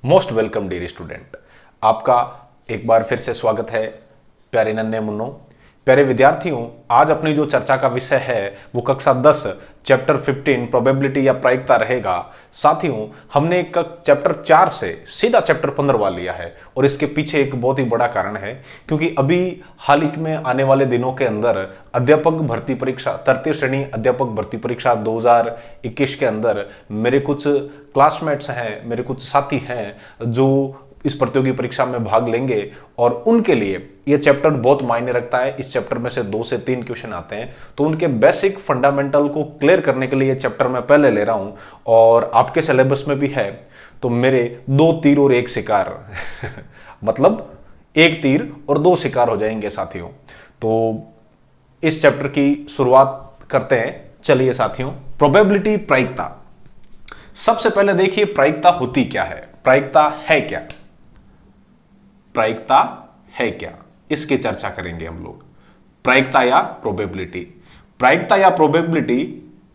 Most welcome dear student. आपका एक बार फिर से स्वागत है प्यारे नन्हे मुन्नों, प्यारे विद्यार्थियों। आज अपनी जो चर्चा का विषय है वो कक्षा 10 चैप्टर 15 प्रोबेबिलिटी या प्रायिकता रहेगा। साथियों, हमने चैप्टर 4 से सीधा चैप्टर 15 लिया है और इसके पीछे एक बहुत ही बड़ा कारण है, क्योंकि अभी हाल ही में आने वाले दिनों के अंदर अध्यापक भर्ती परीक्षा, तृतीय श्रेणी अध्यापक भर्ती परीक्षा 2021 के अंदर मेरे कुछ क्लासमेट्स हैं, मेरे कुछ साथी हैं जो इस प्रतियोगी परीक्षा में भाग लेंगे और उनके लिए ये चैप्टर बहुत मायने रखता है। इस चैप्टर में से 2 से 3 क्वेश्चन आते हैं, तो उनके बेसिक फंडामेंटल को क्लियर करने के लिए ये चैप्टर मैं पहले ले रहा हूं और आपके सिलेबस में भी है। तो मेरे 2 तीर और 1 शिकार मतलब 1 तीर और 2 शिकार हो जाएंगे साथियों। तो इस चैप्टर की शुरुआत करते हैं। चलिए साथियों, प्रोबेबिलिटी, प्रायिकता। सबसे पहले देखिए प्रायिकता होती क्या है, प्रायिकता है क्या, प्रायिकता है क्या, इसकी चर्चा करेंगे हम लोग। प्रायिकता या प्रोबेबिलिटी, प्रायिकता या प्रोबेबिलिटी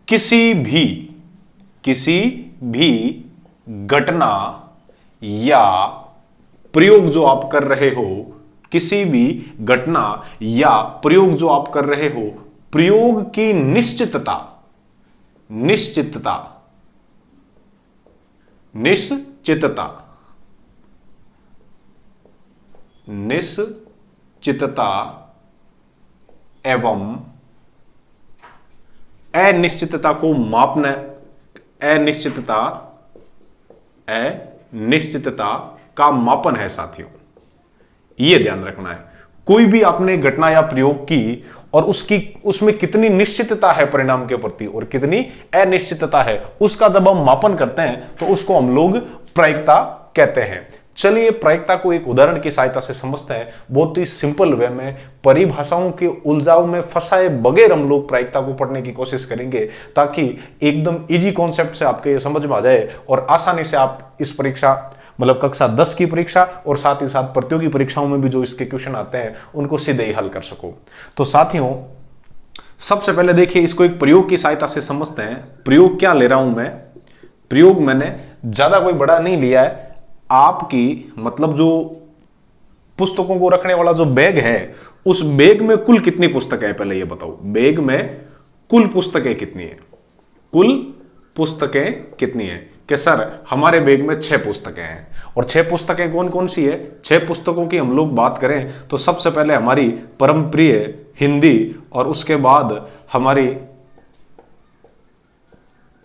किसी भी घटना या प्रयोग जो आप कर रहे हो, किसी भी घटना या प्रयोग जो आप कर रहे हो, प्रयोग की निश्चितता एवं अनिश्चितता को मापना, अनिश्चितता का मापन है साथियों। यह ध्यान रखना है। कोई भी आपने घटना या प्रयोग की और उसमें कितनी निश्चितता है परिणाम के प्रति और कितनी अनिश्चितता है, उसका जब हम मापन करते हैं तो उसको हम लोग प्रायिकता कहते हैं। चलिए प्रायिकता को एक उदाहरण की सहायता से समझते हैं। बहुत ही सिंपल वे में, परिभाषाओं के उलझाव में फंसाए बगैर हम लोग प्रायिकता को पढ़ने की कोशिश करेंगे, ताकि एकदम इजी कॉन्सेप्ट से आपके समझ में आ जाए और आसानी से आप इस परीक्षा मतलब कक्षा 10 की परीक्षा और साथ ही साथ प्रतियोगी परीक्षाओं में भी जो इसके क्वेश्चन आते हैं उनको सीधे ही हल कर सको। तो साथियों, सबसे पहले देखिए इसको एक प्रयोग की सहायता से समझते हैं। प्रयोग क्या ले रहा हूं मैं, प्रयोग मैंने ज्यादा कोई बड़ा नहीं लिया है। आपकी मतलब जो पुस्तकों को रखने वाला जो बैग है, उस बैग में कुल कितनी पुस्तकें हैं पहले ये बताओ। बैग में कुल पुस्तकें कितनी है, कुल पुस्तकें कितनी है? कि सर हमारे बैग में 6 पुस्तकें हैं। और 6 पुस्तकें कौन कौन सी है? 6 पुस्तकों की हम लोग बात करें तो सबसे पहले हमारी परम प्रिय हिंदी, और उसके बाद हमारी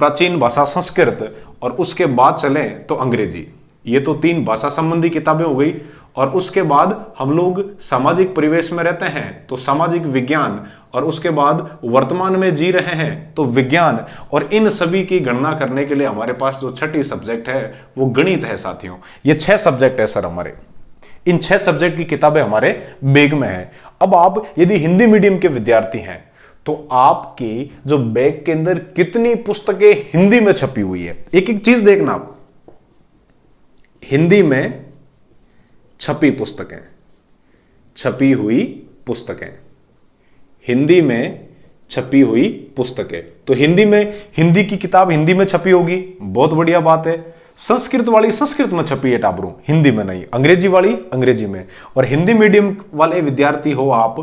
प्राचीन भाषा संस्कृत, और उसके बाद चलें तो अंग्रेजी। ये तो 3 भाषा संबंधी किताबें हो गई। और उसके बाद हम लोग सामाजिक परिवेश में रहते हैं तो सामाजिक विज्ञान, और उसके बाद वर्तमान में जी रहे हैं तो विज्ञान। और इन सभी की गणना करने के लिए हमारे पास जो छठी सब्जेक्ट है वो गणित है साथियों। ये 6 सब्जेक्ट है सर हमारे। इन 6 सब्जेक्ट की किताबें हमारे बैग में है। अब आप यदि हिंदी मीडियम के विद्यार्थी हैं तो आपकी जो बैग के अंदर कितनी पुस्तकें हिंदी में छपी हुई है, एक एक चीज देखना आप। हिंदी में छपी पुस्तकें, छपी हुई पुस्तकें, हिंदी में छपी हुई पुस्तकें। तो हिंदी में, हिंदी की किताब हिंदी में छपी होगी, बहुत बढ़िया बात है। संस्कृत वाली संस्कृत में छपी है टाबरू, हिंदी में नहीं। अंग्रेजी वाली अंग्रेजी में। और हिंदी मीडियम वाले विद्यार्थी हो आप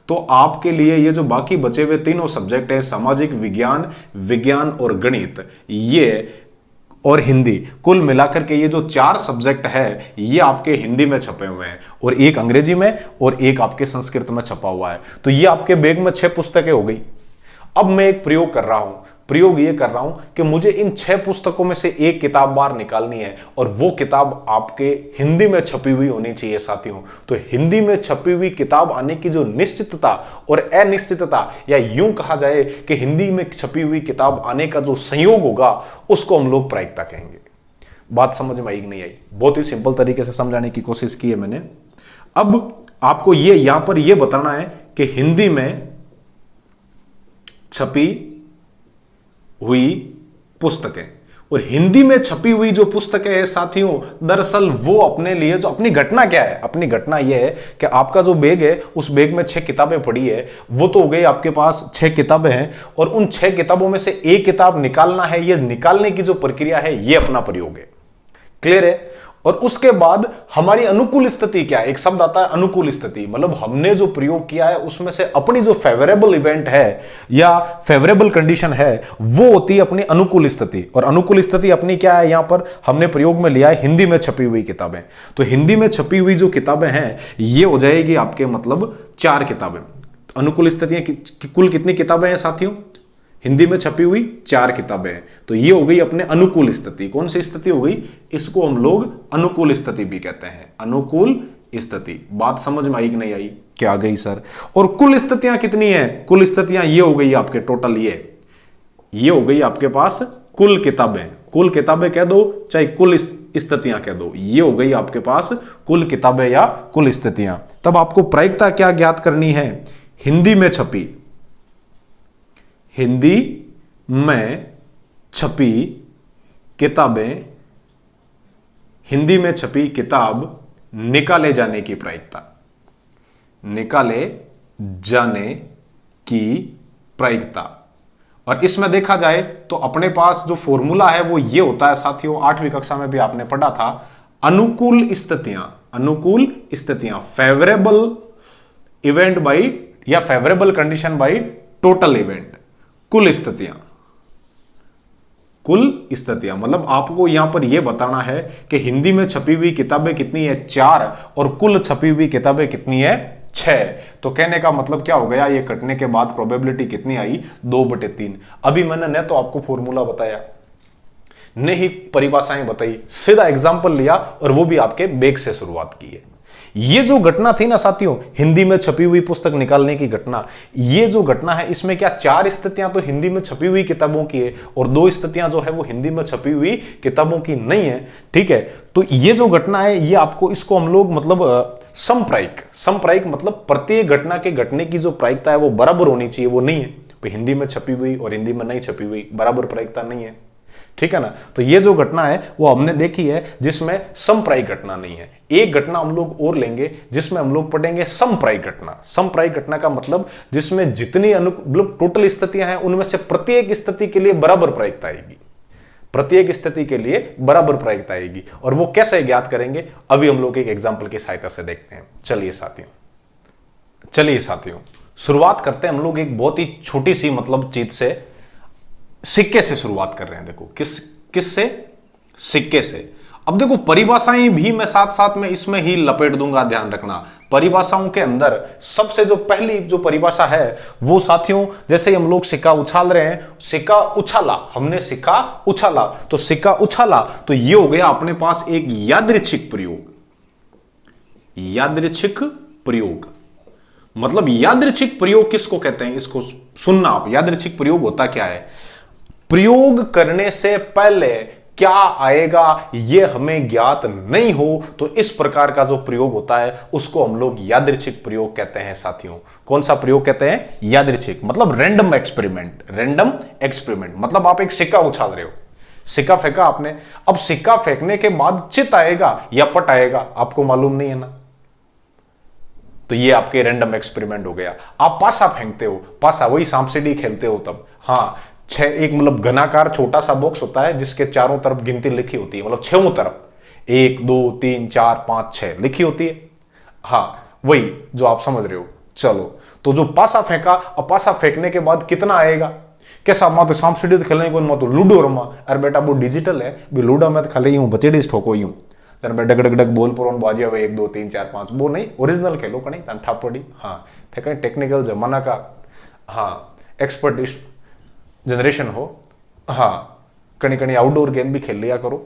तो आपके लिए ये जो बाकी बचे हुए तीनों सब्जेक्ट है, सामाजिक विज्ञान, विज्ञान और गणित, ये और हिंदी, कुल मिलाकर के ये जो 4 सब्जेक्ट है ये आपके हिंदी में छपे हुए हैं, और एक अंग्रेजी में और एक आपके संस्कृत में छपा हुआ है। तो ये आपके बैग में 6 पुस्तकें हो गई। अब मैं एक प्रयोग कर रहा हूं। प्रयोग ये कर रहा हूं कि मुझे इन 6 पुस्तकों में से एक किताब बाहर निकालनी है, और वो किताब आपके हिंदी में छपी हुई होनी चाहिए साथियों। तो हिंदी में छपी हुई किताब आने की जो निश्चितता और अनिश्चितता, या यूं कहा जाए कि हिंदी में छपी हुई किताब आने का जो संयोग होगा, उसको हम लोग प्रायिकता कहेंगे। बात समझ में आई कि नहीं आई? बहुत ही सिंपल तरीके से समझाने की कोशिश की है मैंने। अब आपको ये यहां पर यह बताना है कि हिंदी में छपी हुई पुस्तकें, और हिंदी में छपी हुई जो पुस्तकें हैं साथियों, दरअसल वो अपने लिए जो अपनी घटना क्या है, अपनी घटना ये है कि आपका जो बैग है उस बैग में 6 किताबें पड़ी है। वो तो हो गई, आपके पास 6 किताबें हैं और उन 6 किताबों में से एक किताब निकालना है। ये निकालने की जो प्रक्रिया है ये अपना प्रयोग है। क्लियर है? और उसके बाद हमारी अनुकूल स्थिति क्या है, एक शब्द आता है अनुकूल स्थिति, मतलब हमने जो प्रयोग किया है उसमें से अपनी जो फेवरेबल इवेंट है या फेवरेबल कंडीशन है वो होती है अपनी अनुकूल स्थिति। और अनुकूल स्थिति अपनी क्या है, यहां पर हमने प्रयोग में लिया है हिंदी में छपी हुई किताबें। तो हिंदी में छपी हुई जो किताबें हैं ये हो जाएगी आपके मतलब 4 किताबें। अनुकूल स्थितियां कुल कितनी किताबें हैं साथियों, हिंदी में छपी हुई 4 किताबें हैं। तो ये हो गई अपने अनुकूल स्थिति। कौन सी स्थिति हो गई, इसको हम लोग अनुकूल स्थिति भी कहते हैं, अनुकूल स्थिति। बात समझ में आई कि नहीं आई, क्या आ गई सर। और कुल स्थितियां कितनी है, कुल स्थितियां ये हो गई आपके टोटल, ये हो गई आपके पास कुल किताबें। कुल किताबें कह दो चाहे कुल स्थितियां कह दो, ये हो गई आपके पास कुल किताबें या कुल स्थितियां। तब आपको प्रायिकता क्या ज्ञात करनी है, हिंदी में छपी, हिंदी में छपी किताबें, हिंदी में छपी किताब निकाले जाने की प्रायिकता, निकाले जाने की प्रायिकता। और इसमें देखा जाए तो अपने पास जो फॉर्मूला है वो ये होता है साथियों, 8वीं कक्षा में भी आपने पढ़ा था, अनुकूल स्थितियां, अनुकूल स्थितियां, फेवरेबल इवेंट बाई या favourable condition by total event, कुल स्थितियां, कुल स्थितियां। मतलब आपको यहां पर यह बताना है कि हिंदी में छपी हुई किताबें कितनी है 4 और कुल छपी हुई किताबें कितनी है 6। तो कहने का मतलब क्या हो गया, ये कटने के बाद प्रोबेबिलिटी कितनी आई 2/3। अभी मैंने न तो आपको फॉर्मूला बताया न ही परिभाषाएं बताई, सीधा एग्जांपल लिया और वो भी आपके बेग से शुरुआत की है। ये जो घटना थी ना साथियों, हिंदी में छपी हुई पुस्तक निकालने की घटना, ये जो घटना है इसमें क्या 4 स्थितियां तो हिंदी में छपी हुई किताबों की है और 2 स्थितियां जो है वो हिंदी में छपी हुई किताबों की नहीं है, ठीक है। तो ये जो घटना है ये आपको, इसको हम लोग मतलब समप्रायिक, समप्रायिक मतलब प्रत्येक घटना के घटने की जो प्रायिकता है वो बराबर होनी चाहिए, वो नहीं है। तो हिंदी में छपी हुई और हिंदी में नहीं छपी हुई बराबर प्रायिकता नहीं है, ठीक है ना। तो ये जो घटना है वो हमने देखी है जिसमें समप्रायिक घटना नहीं है। एक घटना हम लोग और लेंगे जिसमें हम लोग पढ़ेंगे समप्रायिक घटना। समप्रायिक घटना का मतलब जिसमें जितनी मतलब टोटल स्थितियां हैं उनमें से प्रत्येक स्थिति के लिए बराबर प्रायिकता आएगी, प्रत्येक स्थिति के लिए बराबर प्रायिकता आएगी। और वो कैसे ज्ञात करेंगे अभी हम लोग एक एग्जाम्पल की सहायता से देखते हैं। चलिए साथियों शुरुआत करते हैं हम लोग एक बहुत ही छोटी सी मतलब चीज से, सिक्के से शुरुआत कर रहे हैं। देखो किस से, सिक्के से। अब देखो परिभाषाएं भी मैं साथ साथ में इसमें ही लपेट दूंगा, ध्यान रखना। परिभाषाओं के अंदर सबसे जो पहली जो परिभाषा है वो साथियों, जैसे हम लोग सिक्का उछाल रहे हैं, सिक्का उछाला, हमने सिक्का उछाला, तो सिक्का उछाला तो ये हो गया अपने पास एक यादृच्छिक प्रयोग। यादृच्छिक प्रयोग मतलब यादृच्छिक प्रयोग किसको कहते हैं, इसको सुनना आप। यादृच्छिक प्रयोग होता क्या है, प्रयोग करने से पहले क्या आएगा ये हमें ज्ञात नहीं हो तो इस प्रकार का जो प्रयोग होता है उसको हम लोग यादृच्छिक प्रयोग कहते हैं साथियों। कौन सा प्रयोग कहते हैं, यादृच्छिक मतलब रैंडम एक्सपेरिमेंट। रैंडम एक्सपेरिमेंट मतलब आप एक सिक्का उछाल रहे हो, सिक्का फेंका आपने, अब सिक्का फेंकने के बाद चित आएगा या पट आएगा आपको मालूम नहीं है ना, तो ये आपके रैंडम एक्सपेरिमेंट हो गया। आप पासा फेंकते हो, पासा वही सांप सीढ़ी खेलते हो तब, हाँ एक मतलब घनाकार छोटा सा बॉक्स होता है जिसके चारों तरफ गिनती लिखी होती है, मतलब 6 तरफ 1 2 3 4 5 6 लिखी होती है, हाँ वही जो आप समझ रहे हो। चलो तो जो पासा फेंका, अब पासा फेंकने के बाद कितना आएगा, कैसा मत सांप सीढ़ी तो खेलने को मत लूडो रमा, अरे बेटा वो डिजिटल है भी, लूडो में तो खाली यूं बचेडी ठोको यूं तेरे डग डग डग बोल पुरोन बाजी हुए 1 2 3 4 5, वो नहीं ओरिजिनल खेलो कहीं तन ठापड़ी, हाँ थे कहीं टेक्निकल जमाना का, हाँ एक्सपर्ट जनरेशन हो, हाँ कहीं कहीं आउटडोर गेम भी खेल लिया करो।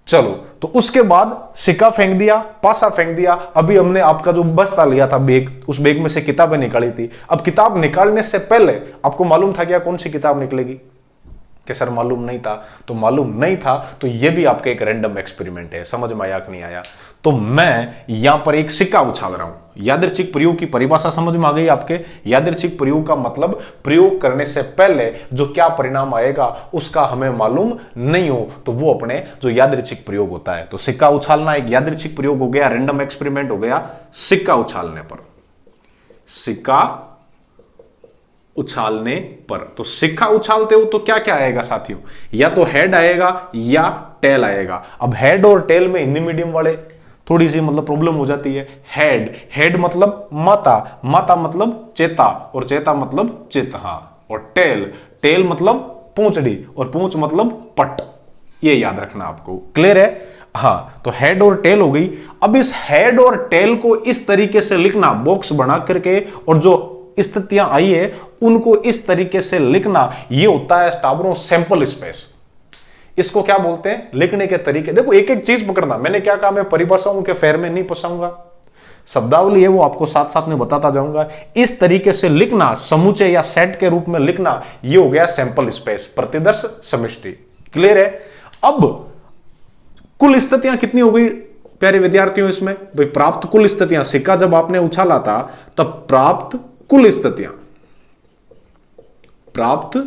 चलो तो उसके बाद सिक्का फेंक दिया, पासा फेंक दिया, अभी हमने आपका जो बस्ता लिया था बैग, उस बैग में से किताबें निकाली थी। अब किताब निकालने से पहले आपको मालूम था क्या कौन सी किताब निकलेगी, कि सर मालूम नहीं था, तो मालूम नहीं था तो ये भी आपका एक रैंडम एक्सपेरिमेंट है। समझ में आया कि नहीं आया, तो मैं यहां पर एक सिक्का उछाल रहा हूं। यादृच्छिक प्रयोग की परिभाषा समझ में आ गई आपके। यादृच्छिक प्रयोग का मतलब प्रयोग करने से पहले जो क्या परिणाम आएगा उसका हमें मालूम नहीं हो तो वो अपने जो यादृच्छिक प्रयोग होता है। तो सिक्का उछालना एक यादृच्छिक प्रयोग हो गया, रैंडम एक्सपेरिमेंट हो गया सिक्का उछालने पर। सिक्का उछालने पर। तो सिक्का उछालते हो तो क्या क्या आएगा साथियों, या तो हेड आएगा या टेल आएगा। अब हेड और टेल में हिंदी मीडियम वाले थोड़ी सी मतलब प्रॉब्लम हो जाती है। हेड, हेड मतलब माता, माता मतलब चेता, और चेता मतलब चेतहा। और टेल, टेल मतलब पूंछड़ी, और पूंछ मतलब पट। ये याद रखना आपको, क्लियर है। हाँ, तो हेड और टेल हो गई। अब इस हेड और टेल को इस तरीके से लिखना, बॉक्स बना करके, और जो स्थितियां आई है उनको इस तरीके से लिखना, ये होता है स्टाबरो सैंपल स्पेस। इसको क्या बोलते हैं, लिखने के तरीके। देखो एक एक चीज पकड़ना, मैंने क्या कहा, मैं परिभाषाओं के फेर में नहीं फंसाऊंगा, शब्दावली है वो आपको साथ साथ में बताता जाऊंगा। इस तरीके से लिखना, समूचे या सेट के रूप में लिखना, ये हो गया सैंपल स्पेस, प्रतिदर्श समष्टि। क्लियर है। अब कुल स्थितियां कितनी हो गई प्यारे विद्यार्थियों इसमें, भाई प्राप्त कुल स्थितियां, सिक्का जब आपने उछाला था तब प्राप्त कुल स्थितियां, प्राप्त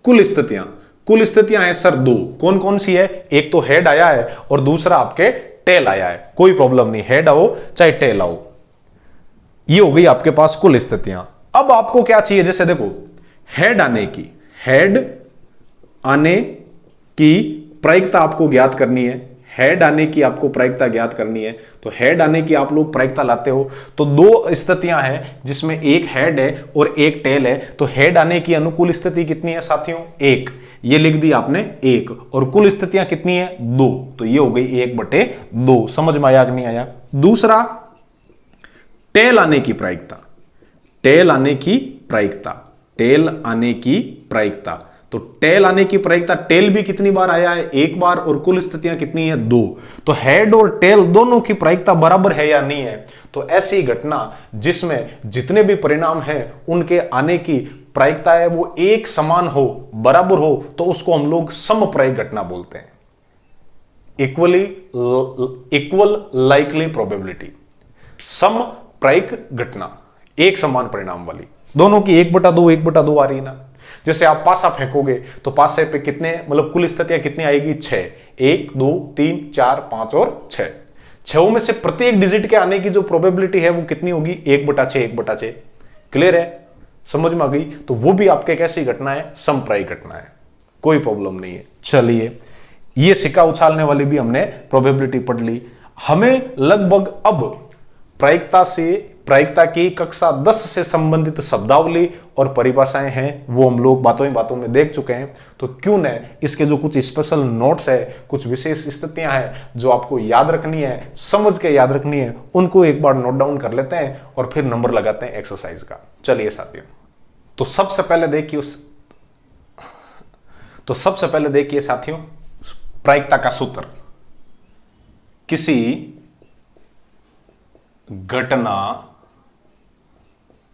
कुल स्थितियां, कुल स्थितियां है सर दो, कौन कौन सी है, एक तो हेड आया है और दूसरा आपके टेल आया है। कोई प्रॉब्लम नहीं, हेड आओ चाहे टेल आओ, ये हो गई आपके पास कुल स्थितियां। अब आपको क्या चाहिए, जैसे देखो हेड आने की, हेड आने की प्रायिकता आपको ज्ञात करनी है, हेड आने की आपको प्रायिकता ज्ञात करनी है। तो हेड आने की आप लोग प्रायिकता लाते हो तो दो स्थितियां हैं जिसमें एक हेड है और एक टेल है। तो हेड आने की अनुकूल स्थिति कितनी है साथियों, एक, ये लिख दी आपने एक, और कुल स्थितियां कितनी है, दो। तो ये हो गई 1/2। समझ में आया कि नहीं आया। दूसरा टेल आने की प्रायिकता, टेल आने की प्रायिकता, टेल आने की प्रायिकता। तो टेल आने की प्रायिकता, टेल भी कितनी बार आया है, एक बार, और कुल स्थितियां कितनी है, दो। तो हेड और टेल दोनों की प्रायिकता बराबर है या नहीं है। तो ऐसी घटना जिसमें जितने भी परिणाम हैं उनके आने की प्रायिकता है वो एक समान हो, बराबर हो, तो उसको हम लोग समप्रायिक घटना बोलते हैं। इक्वल लाइकली प्रोबेबिलिटी, समप्रायिक घटना, एक समान परिणाम वाली, दोनों की 1/2 1/2 आ रही है ना। जैसे आप पासा फेंकोगे तो पासे पे कितने मतलब कुल स्थितियां कितनी आएगी, 6, 1 2 3 4 5 और 6। 6 में से प्रत्येक डिजिट के आने की जो प्रोबेबिलिटी है वो कितनी होगी, 1/6 1/6। क्लियर है, समझ में आ गई। तो वो भी आपके कैसी घटना है, समप्रायिक घटना है, कोई प्रॉब्लम नहीं है। चलिए, ये सिक्का उछालने वाली भी हमने प्रोबेबिलिटी पढ़ ली। हमें लगभग अब प्रायिकता की कक्षा 10 से संबंधित शब्दावली और परिभाषाएं हैं वो हम लोग बातों ही बातों में देख चुके हैं। तो क्यों न इसके जो कुछ स्पेशल नोट्स है, कुछ विशेष स्थितियां हैं जो आपको याद रखनी है, समझ के याद रखनी है, उनको एक बार नोट डाउन कर लेते हैं और फिर नंबर लगाते हैं एक्सरसाइज का। चलिए साथियों, तो सबसे पहले देखिए साथियों प्रायिकता का सूत्र। किसी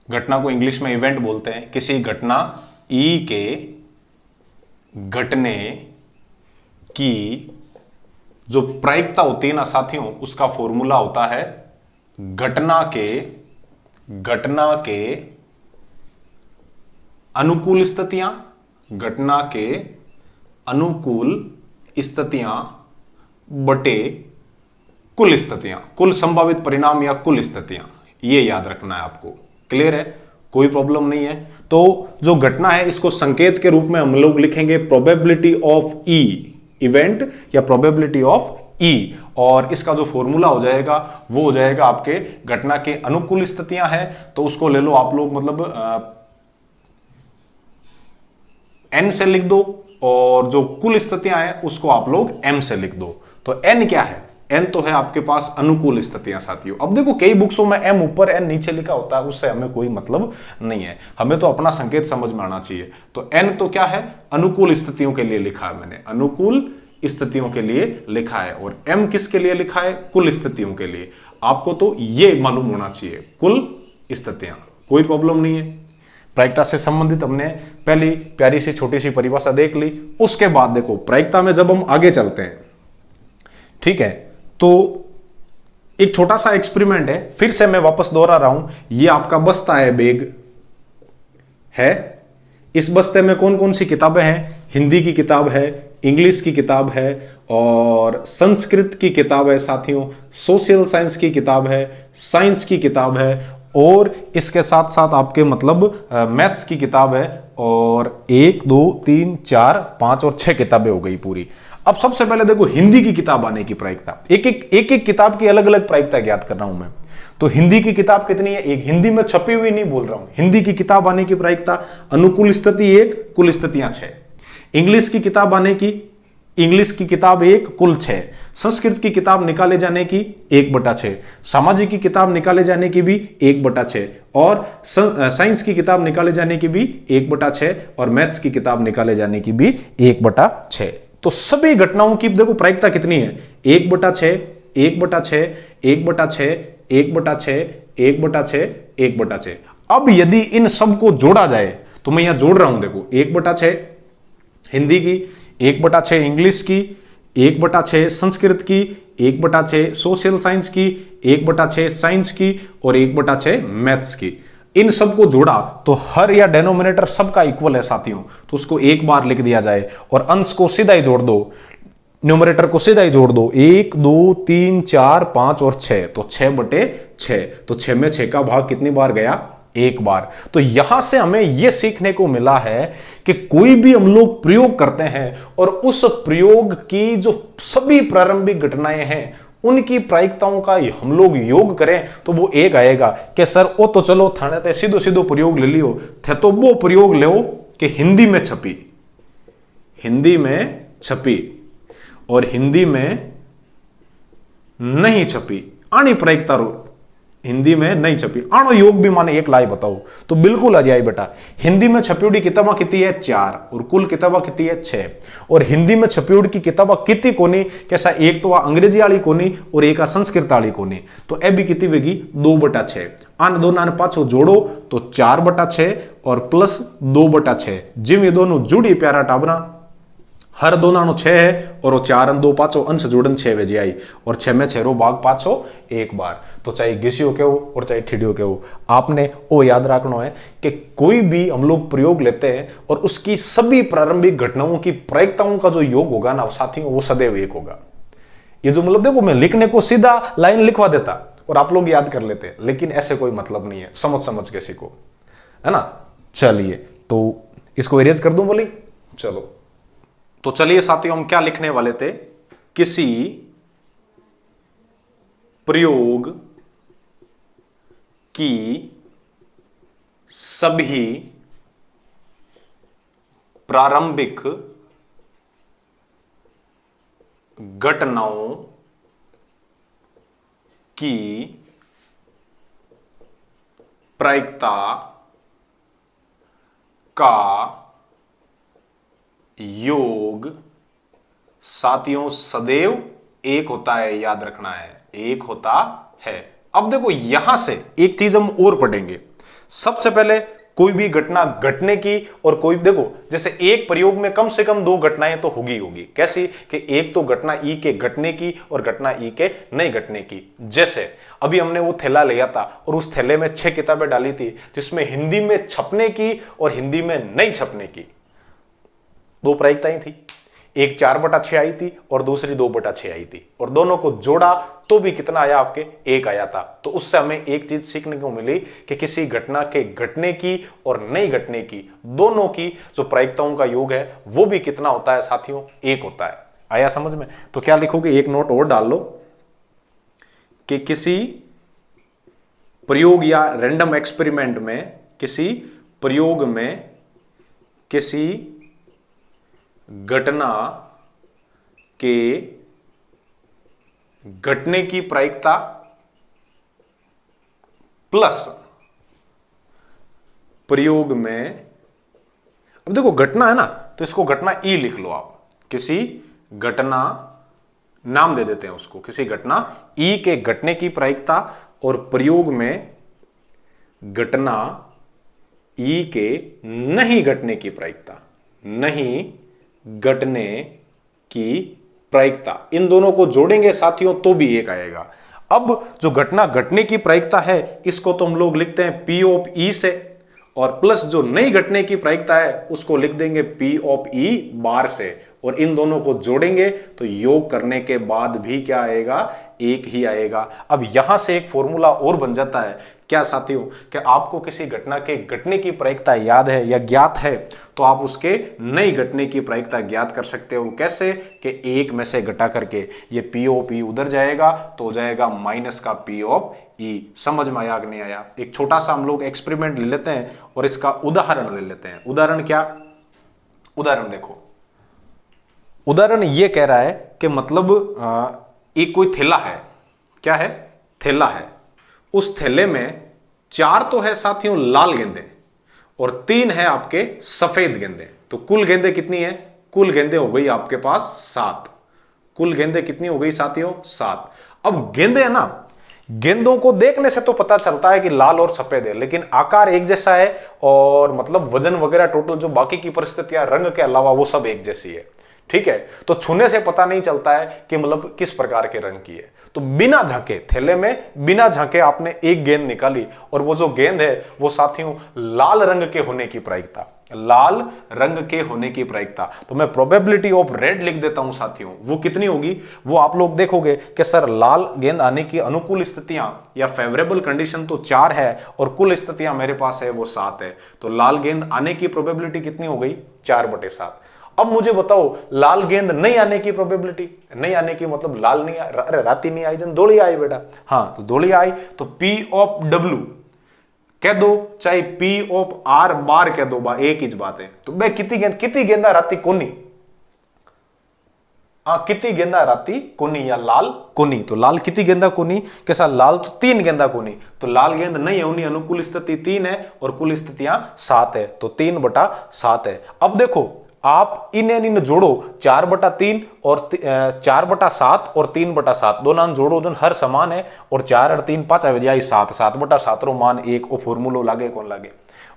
घटना को इंग्लिश में इवेंट बोलते हैं। किसी घटना ई के घटने की जो प्रायिकता होती है ना साथियों, उसका फॉर्मूला होता है घटना के अनुकूल स्थितियां, घटना के अनुकूल स्थितियां बटे कुल स्थितियां, कुल संभावित परिणाम या कुल स्थितियां, ये याद रखना है आपको। क्लियर है, कोई प्रॉब्लम नहीं है। तो जो घटना है इसको संकेत के रूप में हम लोग लिखेंगे प्रोबेबिलिटी ऑफ ई इवेंट या प्रोबेबिलिटी ऑफ ई, और इसका जो फॉर्मूला हो जाएगा वो हो जाएगा आपके घटना के अनुकूल स्थितियां हैं तो उसको ले लो आप लोग मतलब एन से लिख दो, और जो कुल स्थितियां हैं उसको आप लोग एम से लिख दो। तो एन क्या है, एन तो है आपके पास अनुकूल स्थितियां साथियों। अब देखो कई बुक्सों में एम ऊपर एन नीचे लिखा होता है, उससे हमें कोई मतलब नहीं है, हमें तो अपना संकेत समझ में आना चाहिए। तो एन तो क्या है, अनुकूल स्थितियों के लिए लिखा है मैंने, अनुकूल स्थितियों के लिए लिखा है, और एम किसके लिए लिखा है, कुल स्थितियों के लिए। आपको तो ये मालूम होना चाहिए, कुल स्थितियां, कोई प्रॉब्लम नहीं है। प्रायिकता से संबंधित हमने पहली प्यारी सी छोटी सी परिभाषा देख ली। उसके बाद देखो प्रायिकता में जब हम आगे चलते हैं, ठीक है, तो एक छोटा सा एक्सपेरिमेंट है, फिर से मैं वापस दोहरा रहा हूं। ये आपका बस्ता है, बैग है। इस बस्ते में कौन कौन सी किताबें हैं, हिंदी की किताब है, इंग्लिश की किताब है, और संस्कृत की किताब है साथियों, सोशल साइंस की किताब है, साइंस की किताब है, और इसके साथ साथ आपके मतलब मैथ्स की किताब है, और 1 2 3 4 5 और 6 किताबें हो गई पूरी। अब सबसे पहले देखो हिंदी की किताब आने की प्रायिकता, एक एक किताब की अलग अलग प्रायिकता ज्ञात कर रहा हूं मैं। तो हिंदी की किताब कितनी है? एक। हिंदी में छपी हुई नहीं बोल रहा हूं, हिंदी की किताब आने की प्रायिकता अनुकूल स्थिति 1, कुल स्थितियां 6। इंग्लिश की किताब आने की, इंग्लिश की किताब 1, कुल 6। संस्कृत की किताब निकाले जाने की 1/6। सामाजिक की किताब निकाले जाने की भी 1/6, और साइंस की किताब निकाले जाने की भी 1/6, और मैथ्स की किताब निकाले जाने की भी 1/6। तो सभी घटनाओं की देखो प्रायिकता कितनी है? 1/6, 1/6, 1/6, 1/6, 1/6, 1/6। अब यदि इन सबको जोड़ा जाए तो मैं यहां जोड़ रहा हूं, देखो 1/6 हिंदी की, 1/6 इंग्लिश की, 1/6 संस्कृत की, 1/6 सोशल साइंस की, 1/6 साइंस की, और 1/6 मैथ्स की। इन सबको जोड़ा तो हर या डेनोमिनेटर सबका इक्वल है साथियों, तो उसको एक बार लिख दिया जाए और अंश को सीधा ही जोड़ दो, न्यूमरेटर को सीधा ही जोड़ दो। 1 2 3 4 5 और 6, तो 6/6। तो 6 में 6 का भाग कितनी बार गया? एक बार। तो यहां से हमें यह सीखने को मिला है कि कोई भी हम लोग प्रयोग करते हैं और उस प्रयोग की जो सभी प्रारंभिक घटनाएं हैं उनकी प्रायिकताओं का हम लोग योग करें तो वो एक आएगा कि सर वो तो चलो थाने ते सीधो सीधो प्रयोग ले लियो थे, तो वो प्रयोग लो कि हिंदी में छपी, हिंदी में छपी और हिंदी में नहीं छपी, आनी प्रायिकता रो हिंदी में नहीं छपी, आनो योग भी माने एक लाई बताओ तो बिल्कुल आ जाए बेटा। हिंदी में छपी किताबा कितनी है? 4, और कुल किताबा कितनी है? 6। और हिंदी में छपी की किताबा कितनी कोनी? कैसा? एक तो अंग्रेजी वाली कोनी और एक संस्कृत वाली कोनी, तो ए भी कितनी होगी? 2/6। आन दोनों ने पाछो जोड़ो तो 4/6 और प्लस 2/6। जिम ये दोनों जुड़ी प्यारा टाबरा, हर दोनों 6 है और वो 4 2 पाछो अंश जोड़न 6 बजे आई, और 6 में 6 रो भाग पाछो एक बार। तो चाहे घिसियो के हो और चाहे ठिडियो के हो, आपने वो याद रखना है कि कोई भी हम लोग प्रयोग लेते हैं और उसकी सभी प्रारंभिक घटनाओं की प्रायिकताओं का जो योग होगा ना साथियों, वो सदैव एक होगा। ये जो मतलब देखो मैं लिखने को सीधा लाइन लिखवा देता और आप लोग याद कर लेते, लेकिन ऐसे कोई मतलब नहीं है, समझ के सीखो, है ना। चलिए तो इसको इरेज कर दूं बोली, चलो। तो चलिए साथियों हम क्या लिखने वाले थे? किसी प्रयोग की सभी प्रारंभिक घटनाओं की प्रायिकता का योग साथियों सदैव एक होता है, याद रखना है, एक होता है। अब देखो यहां से एक चीज हम और पढ़ेंगे। सबसे पहले कोई भी घटना घटने की, और कोई देखो जैसे एक प्रयोग में कम से कम 2 घटनाएं तो होगी। कैसी? कि एक तो घटना ई के घटने की और घटना ई के नहीं घटने की। जैसे अभी हमने वो थैला लिया था और उस थैले में 6 किताबें डाली थी, जिसमें हिंदी में छपने की और हिंदी में नहीं छपने की 2 प्रायिकताएं थी। एक 4/6 आई थी और दूसरी 2/6 आई थी, और दोनों को जोड़ा तो भी कितना आया? आपके 1 आया था। तो उससे हमें एक चीज सीखने को मिली कि किसी घटना के घटने की और नहीं घटने की दोनों की जो प्रायिकताओं का योग है वो भी कितना होता है साथियों? 1 होता है। आया समझ में? तो क्या लिखोगे? एक नोट और डाल लो कि किसी प्रयोग या रैंडम एक्सपेरिमेंट में, किसी प्रयोग में किसी घटना के घटने की प्रायिकता प्लस प्रयोग में, अब देखो घटना है ना तो इसको घटना ई लिख लो आप। किसी घटना, नाम दे देते हैं उसको, किसी घटना ई के घटने की प्रायिकता, और प्रयोग में घटना ई के नहीं घटने की प्रायिकता, नहीं घटने की प्रायिकता। इन दोनों को जोड़ेंगे साथियों तो भी 1 आएगा। अब जो घटना घटने की प्रायिकता है इसको तो हम लोग लिखते हैं P ऑफ E से, और प्लस जो नहीं घटने की प्रायिकता है उसको लिख देंगे P ऑफ E बार से। और इन दोनों को जोड़ेंगे तो योग करने के बाद भी क्या आएगा, एक ही आएगा। अब यहां से एक फॉर्मूला और बन जाता है क्या साथियों, कि आपको किसी घटना के घटने की प्रायिकता याद है या ज्ञात है तो आप उसके नहीं घटने की प्रायिकता ज्ञात कर सकते हो। कैसे, कि एक में से घटा करके ये पी ऑफ ई उधर जाएगा तो हो जाएगा माइनस का पी ऑफ ई। समझ में आया कि नहीं आया? एक छोटा सा हम लोग एक्सपेरिमेंट ले लेते हैं और इसका उदाहरण ले लेते हैं। उदाहरण क्या, उदाहरण देखो, उदाहरण ये कह रहा है कि मतलब एक कोई थैला है, क्या है, थैला है, उस थैले में 4 तो है साथियों लाल गेंदे और 3 है आपके सफेद गेंदे। तो कुल गेंदे कितनी है, कुल गेंदे हो गई आपके पास 7। कुल गेंदे कितनी हो गई साथियों, 7। अब गेंदे है ना, गेंदों को देखने से तो पता चलता है कि लाल और सफेद है, लेकिन आकार एक जैसा है और मतलब वजन वगैरह टोटल जो बाकी की परिस्थितियां रंग के अलावा वो सब एक जैसी है। ठीक है, तो छूने से पता नहीं चलता है कि मतलब किस प्रकार के रंग की है। तो बिना झांके, थैले में बिना झांके आपने एक गेंद निकाली और वो जो गेंद है वो साथियों लाल रंग के होने की प्रायिकता, लाल रंग के होने की प्रायिकता, तो मैं प्रोबेबिलिटी ऑफ रेड लिख देता हूं साथियों। वो कितनी होगी, वो आप लोग देखोगे कि सर लाल गेंद आने की अनुकूल स्थितियां या फेवरेबल कंडीशन तो 4 है और कुल स्थितियां मेरे पास है वो 7 है। तो लाल गेंद आने की प्रोबेबिलिटी कितनी हो गई, 4/7। अब मुझे बताओ लाल गेंद नहीं आने की प्रोबेबिलिटी, नहीं आने की मतलब लाल नहीं आई, अरे राती नहीं आई जन दौड़ी आई बेटा, हाँ तो दौड़ी आई तो P ऑफ W कह दो चाहे P ऑफ R बार कह दो, एक ही बात है। तो मैं कितनी गेंदा राती कोनी, हाँ कितनी गेंदा राती कोनी या लाल कोनी, तो लाल कितनी गेंदा कोनी, कैसा लाल तो 3 गेंदा कोनी, तो लाल गेंद नहीं है उन्हीं अनुकूल स्थिति 3 है और कुल स्थितियां 7 है, तो 3/7 है। अब देखो आप इन जोड़ो, 4/3 और 4/7 और 3/7 दोनों जोड़ो जो हर समान है और 4 और 3 5 बजाय 7, 7/7 रो मान 1 ओ फॉर्मूलो लागे कौन लागे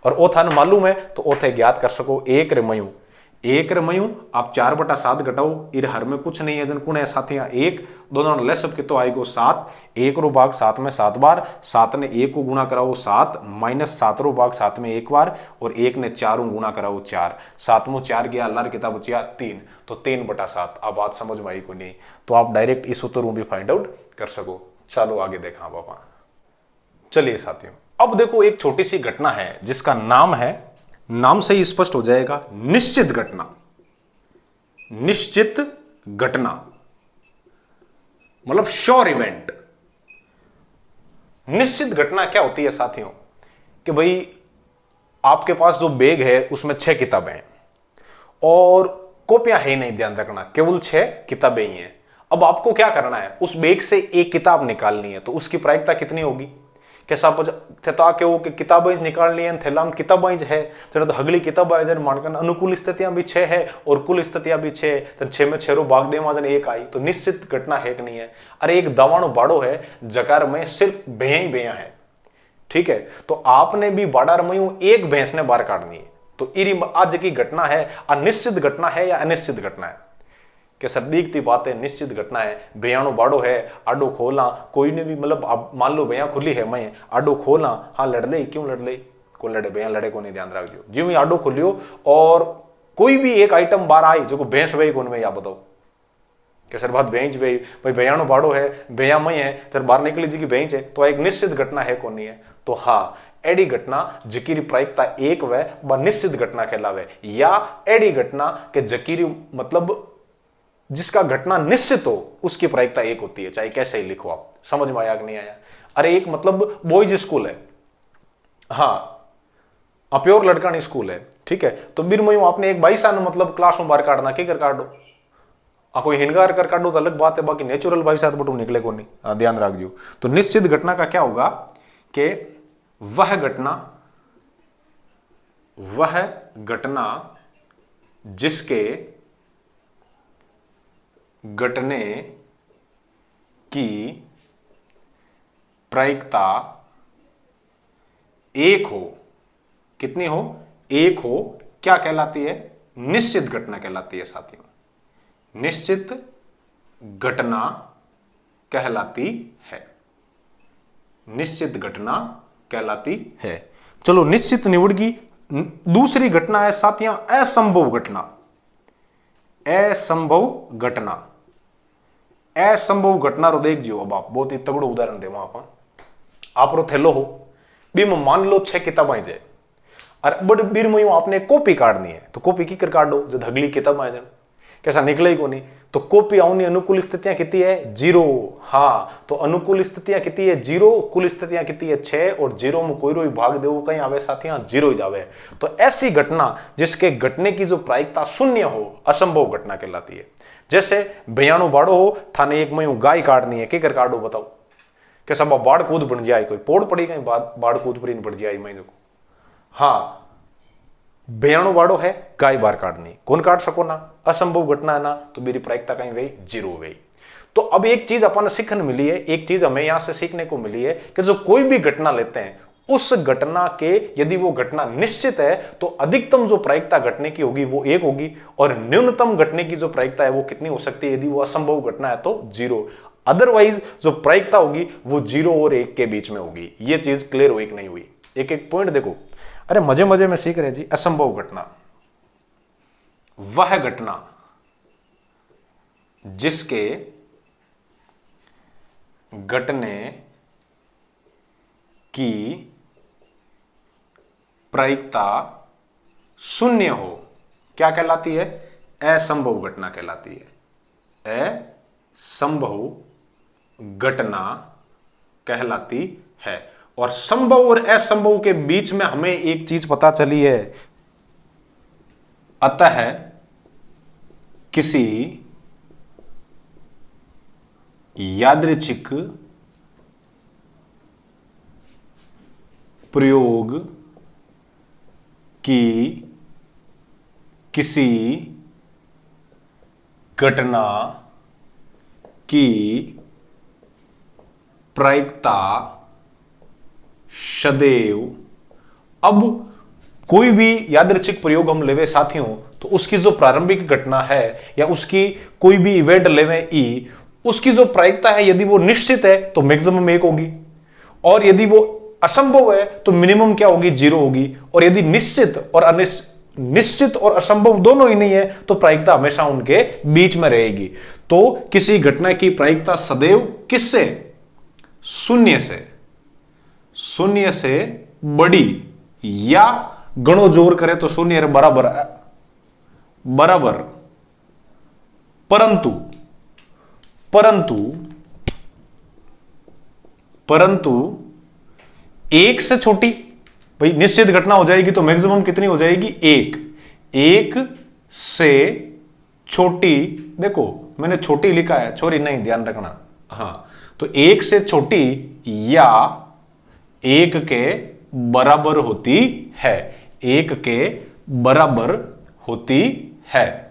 और ओ थाने मालूम है तो ओथे ज्ञात कर सको। एक रमयू आप 4/7 घटाओ, इर हर में कुछ नहीं है जन कुण है साथियां 1, दोनों ले सब कितो आएगो 7, 1 रो भाग 7 में 7 बार, 7 ने 1 को गुणा कराओ 7 माइनस 7 रो भाग 7 में 1 बार और 1 ने 4 गुणा कराओ 4, 7 में 4 गया अल्लाह किताब बचिया 3, तो 3/7। अब बात समझ में आई को नहीं तो आप डायरेक्ट इस उत्तर भी फाइंड आउट कर सको। चलो आगे देखा बाबा। चलिए साथियों अब देखो एक छोटी सी घटना है जिसका नाम है, नाम से ही स्पष्ट हो जाएगा, निश्चित घटना। निश्चित घटना मतलब श्योर इवेंट। निश्चित घटना क्या होती है साथियों, कि भाई आपके पास जो बैग है उसमें 6 किताबें हैं और कॉपियां है नहीं, ध्यान रखना केवल 6 किताबें ही हैं। अब आपको क्या करना है, उस बैग से एक किताब निकालनी है, तो उसकी प्रायिकता कितनी होगी, कैसा थे कि वो किताबें निकालनी है, थैला में किताबें है तो अगली किताब है जन मानकर अनुकूल स्थितियां भी 6 है और कुल स्थितियां भी 6, तो 6 में 6 रो भाग दे जन 1 आई, तो निश्चित घटना है कि नहीं है। अरे एक दवाणो बाड़ो है जकार में सिर्फ भैया ही भैया है, ठीक है, तो आपने भी बाड़ा में एक भैंस ने बाहर काटनी है, तो इरी आज की घटना है अनिश्चित घटना है या अनिश्चित घटना है, कि सर दिखती बात है निश्चित घटना है। भैयानो बाड़ो है आडो खोला, कोई ने भी मतलब मान लो भैया खुली है मैं आडो खोला, हाँ लड़ ले, क्यों लड़ ले, कौन लड़े भैया लड़े को नहीं, ध्यान रखियो। जी मैं आडो खोलियो और कोई भी एक आइटम बाहर आई जो भैंस वही कौन में, या बताओ कि सर बात भैंस भाई भाई भैयानो बाड़ो है भैया मैं है सर बाहर निकली जी की भैंस है, तो एक निश्चित घटना है कौन नहीं है। तो हाँ एडी घटना जकीरी प्रायिकता 1 व निश्चित घटना कहलावे, या एडी घटना के जकीरी मतलब जिसका घटना निश्चित हो उसकी प्रायिकता 1 होती है, चाहे कैसे ही लिखो आप। समझ में आया कि नहीं आया। अरे एक मतलब बॉयज स्कूल है, हाँ प्योर लड़का नहीं स्कूल है, ठीक है, तो बिर में आपने एक 22 साल मतलब क्लास में बाहर काटना के कर काटो, कोई हिंगार कर काटो तो अलग बात है, बाकी नेचुरल 22 साल बटू निकले को नहीं, ध्यान रख दो। तो निश्चित घटना का क्या होगा कि वह घटना जिसके घटने की प्रायिकता 1 हो, कितनी हो, 1 हो, क्या कहलाती है, निश्चित घटना कहलाती है साथियों, निश्चित घटना कहलाती है, निश्चित घटना कहलाती है। चलो निश्चित निवड़ की दूसरी घटना है साथियां असंभव घटना। असंभव घटना। असंभव घटना रो देख जियो। अब आप बहुत ही तगड़ो उदाहरण देवा आप रो थैलो हो बीम मान लो 6 किताबें जाए और बड़ बीर में आपने कॉपी काटनी है तो कॉपी की कर काट दो जब अगली किताब आ जाए कैसा निकले ही को नहीं तो कॉपी आनी अनुकूल स्थितियां कितनी है 0। हाँ तो अनुकूल स्थितियां कितनी है 0, कुल स्थितियां कितनी है 6 और 0 में कोई भाग देव कहीं आवे साथियां 0 ही जावे। तो ऐसी घटना जिसके घटने की जो प्रायिकता शून्य हो असंभव घटना कहलाती है। जैसे भैयाणु बाड़ो हो थाने एक में गाय काटनी है के कर काटो बताओ कैसा बाढ़ कूद बन जाए कोई पोड़ पड़ी कहीं बाढ़ कूद पर बढ़ जाए मैं देखो। हाँ भैयाणु बाड़ो है गाय बार काटनी कौन काट सको ना असंभव घटना है ना तो मेरी प्रायिकता कहीं गई 0 हो गई। तो अब एक चीज अपन सीखने मिली है, एक चीज हमें यहां से सीखने को मिली है कि जो कोई भी घटना लेते हैं उस घटना के यदि वो घटना निश्चित है तो अधिकतम जो प्रायिकता घटने की होगी वो 1 होगी और न्यूनतम घटने की जो प्रायिकता है वो कितनी हो सकती है यदि वो असंभव घटना है तो 0। अदरवाइज जो प्रायिकता होगी वो 0 और 1 के बीच में होगी। ये चीज क्लियर हुई कि नहीं हुई? एक एक पॉइंट देखो। अरे मजे मजे में सीख रहे जी। असंभव घटना वह घटना जिसके घटने की प्रायिकता शून्य हो क्या कहलाती है? असंभव घटना कहलाती है। असंभव घटना कहलाती है। और संभव और असंभव के बीच में हमें एक चीज पता चली है, अतः किसी यादृच्छिक प्रयोग की किसी घटना की प्रायिकता सदैव। अब कोई भी यादृच्छिक प्रयोग हम लेवे साथियों तो उसकी जो प्रारंभिक घटना है या उसकी कोई भी इवेंट लेवे ई उसकी जो प्रायिकता है यदि वो निश्चित है तो मैक्सिमम 1 होगी और यदि वो असंभव है तो मिनिमम क्या होगी 0 होगी। और यदि निश्चित और निश्चित और असंभव दोनों ही नहीं है तो प्रायिकता हमेशा उनके बीच में रहेगी। तो किसी घटना की प्रायिकता सदैव किससे? शून्य से बड़ी या गणो जोर करे तो शून्य बराबर परंतु 1 से छोटी। भाई निश्चित घटना हो जाएगी तो मैक्सिमम कितनी हो जाएगी? 1 से छोटी। देखो मैंने छोटी लिखा है, छोरी नहीं, ध्यान रखना। हाँ तो 1 से छोटी या 1 के बराबर होती है। 1 के बराबर होती है।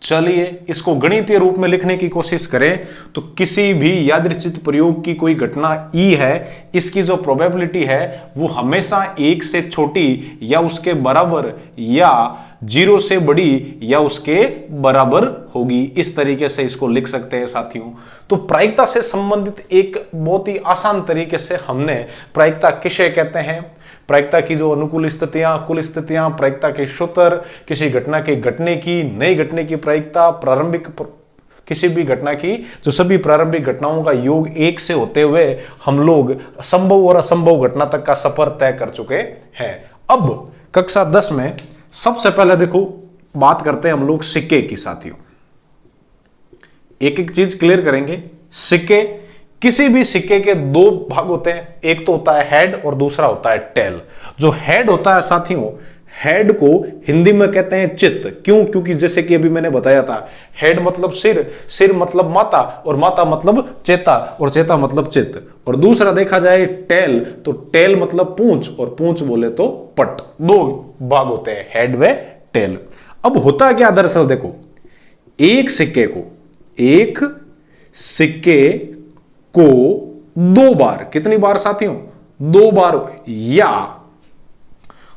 चलिए इसको गणितीय रूप में लिखने की कोशिश करें तो किसी भी यादृच्छिक प्रयोग की कोई घटना ई है, इसकी जो प्रोबेबिलिटी है वो हमेशा 1 से छोटी या उसके बराबर या 0 से बड़ी या उसके बराबर होगी। इस तरीके से इसको लिख सकते हैं साथियों। तो प्रायिकता से संबंधित एक बहुत ही आसान तरीके से हमने प्रायिकता किसे कहते हैं, प्रायिकता की जो अनुकूल स्थितियां, कुल स्थितियां, प्रायिकता के सूत्र, किसी घटना के घटने की, नई घटने की प्रायिकता, प्रारंभिक किसी भी घटना की जो सभी प्रारंभिक घटनाओं का योग 1 से होते हुए हम लोग संभव और असंभव घटना तक का सफर तय कर चुके हैं। अब कक्षा 10 में सबसे पहले देखो बात करते हैं हम लोग सिक्के की साथियों। एक एक चीज क्लियर करेंगे। सिक्के, किसी भी सिक्के के 2 भाग होते हैं, एक तो होता है हेड और दूसरा होता है टेल। जो हेड होता है साथियों, हेड को हिंदी में कहते हैं चित्त। क्यों? क्योंकि जैसे कि अभी मैंने बताया था, हेड मतलब सिर, सिर मतलब माता और माता मतलब चेता और चेता मतलब चित्त। और दूसरा देखा जाए टेल, तो टेल मतलब पूंछ और पूंछ बोले तो पट। 2 भाग होते हैं, हेड व टेल। अब होता क्या दरअसल देखो, एक सिक्के को 2 बार, कितनी बार साथियों? 2 बार, या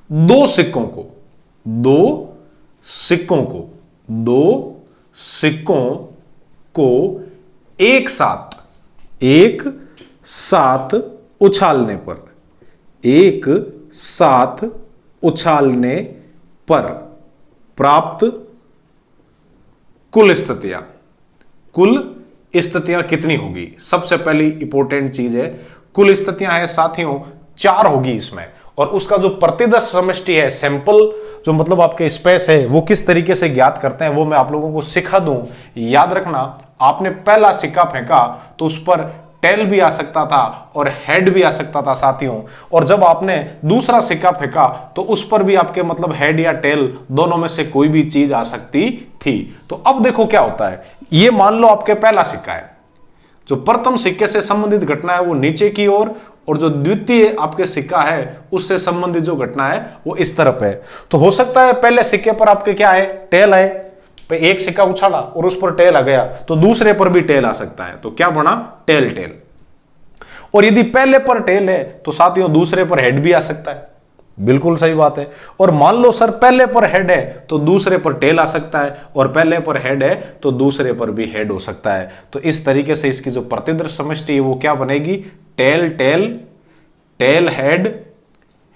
2 सिक्कों को एक साथ उछालने पर प्राप्त कुल स्थितियां कितनी होगी? सबसे पहली इंपॉर्टेंट चीज है, कुल स्थितियां है साथियों 4 होगी इसमें, और उसका जो प्रतिदर्श समष्टि है, सैंपल जो मतलब आपके स्पेस है, वो किस तरीके से ज्ञात करते हैं वो मैं आप लोगों को सिखा दूं। याद रखना, आपने पहला सिक्का फेंका तो उस पर टेल भी आ सकता था और हेड भी आ सकता था साथियों, और जब आपने दूसरा सिक्का फेंका तो उस पर भी आपके मतलब हेड या टेल दोनों में से कोई भी चीज आ सकती थी। तो अब देखो क्या होता है, ये मान लो आपके पहला सिक्का है, जो प्रथम सिक्के से संबंधित घटना है वो नीचे की ओर, और जो द्वितीय आपके सिक्का है उससे संबंधित जो घटना है वो इस तरफ है। तो हो सकता है पहले सिक्के पर आपके क्या है, टेल है, एक सिक्का उछाला और उस पर टेल आ गया, तो दूसरे पर भी टेल आ सकता है, तो क्या बना, टेल टेल। और यदि पहले पर टेल है तो साथियों दूसरे पर हेड भी आ सकता है, बिल्कुल सही बात है। और मान लो सर पहले पर हेड है तो दूसरे पर टेल आ सकता है, और पहले पर हेड है तो दूसरे पर भी हेड हो सकता है। तो इस तरीके से इसकी जो प्रतिदर्श समष्टि है वो क्या बनेगी, tail tail, tail head,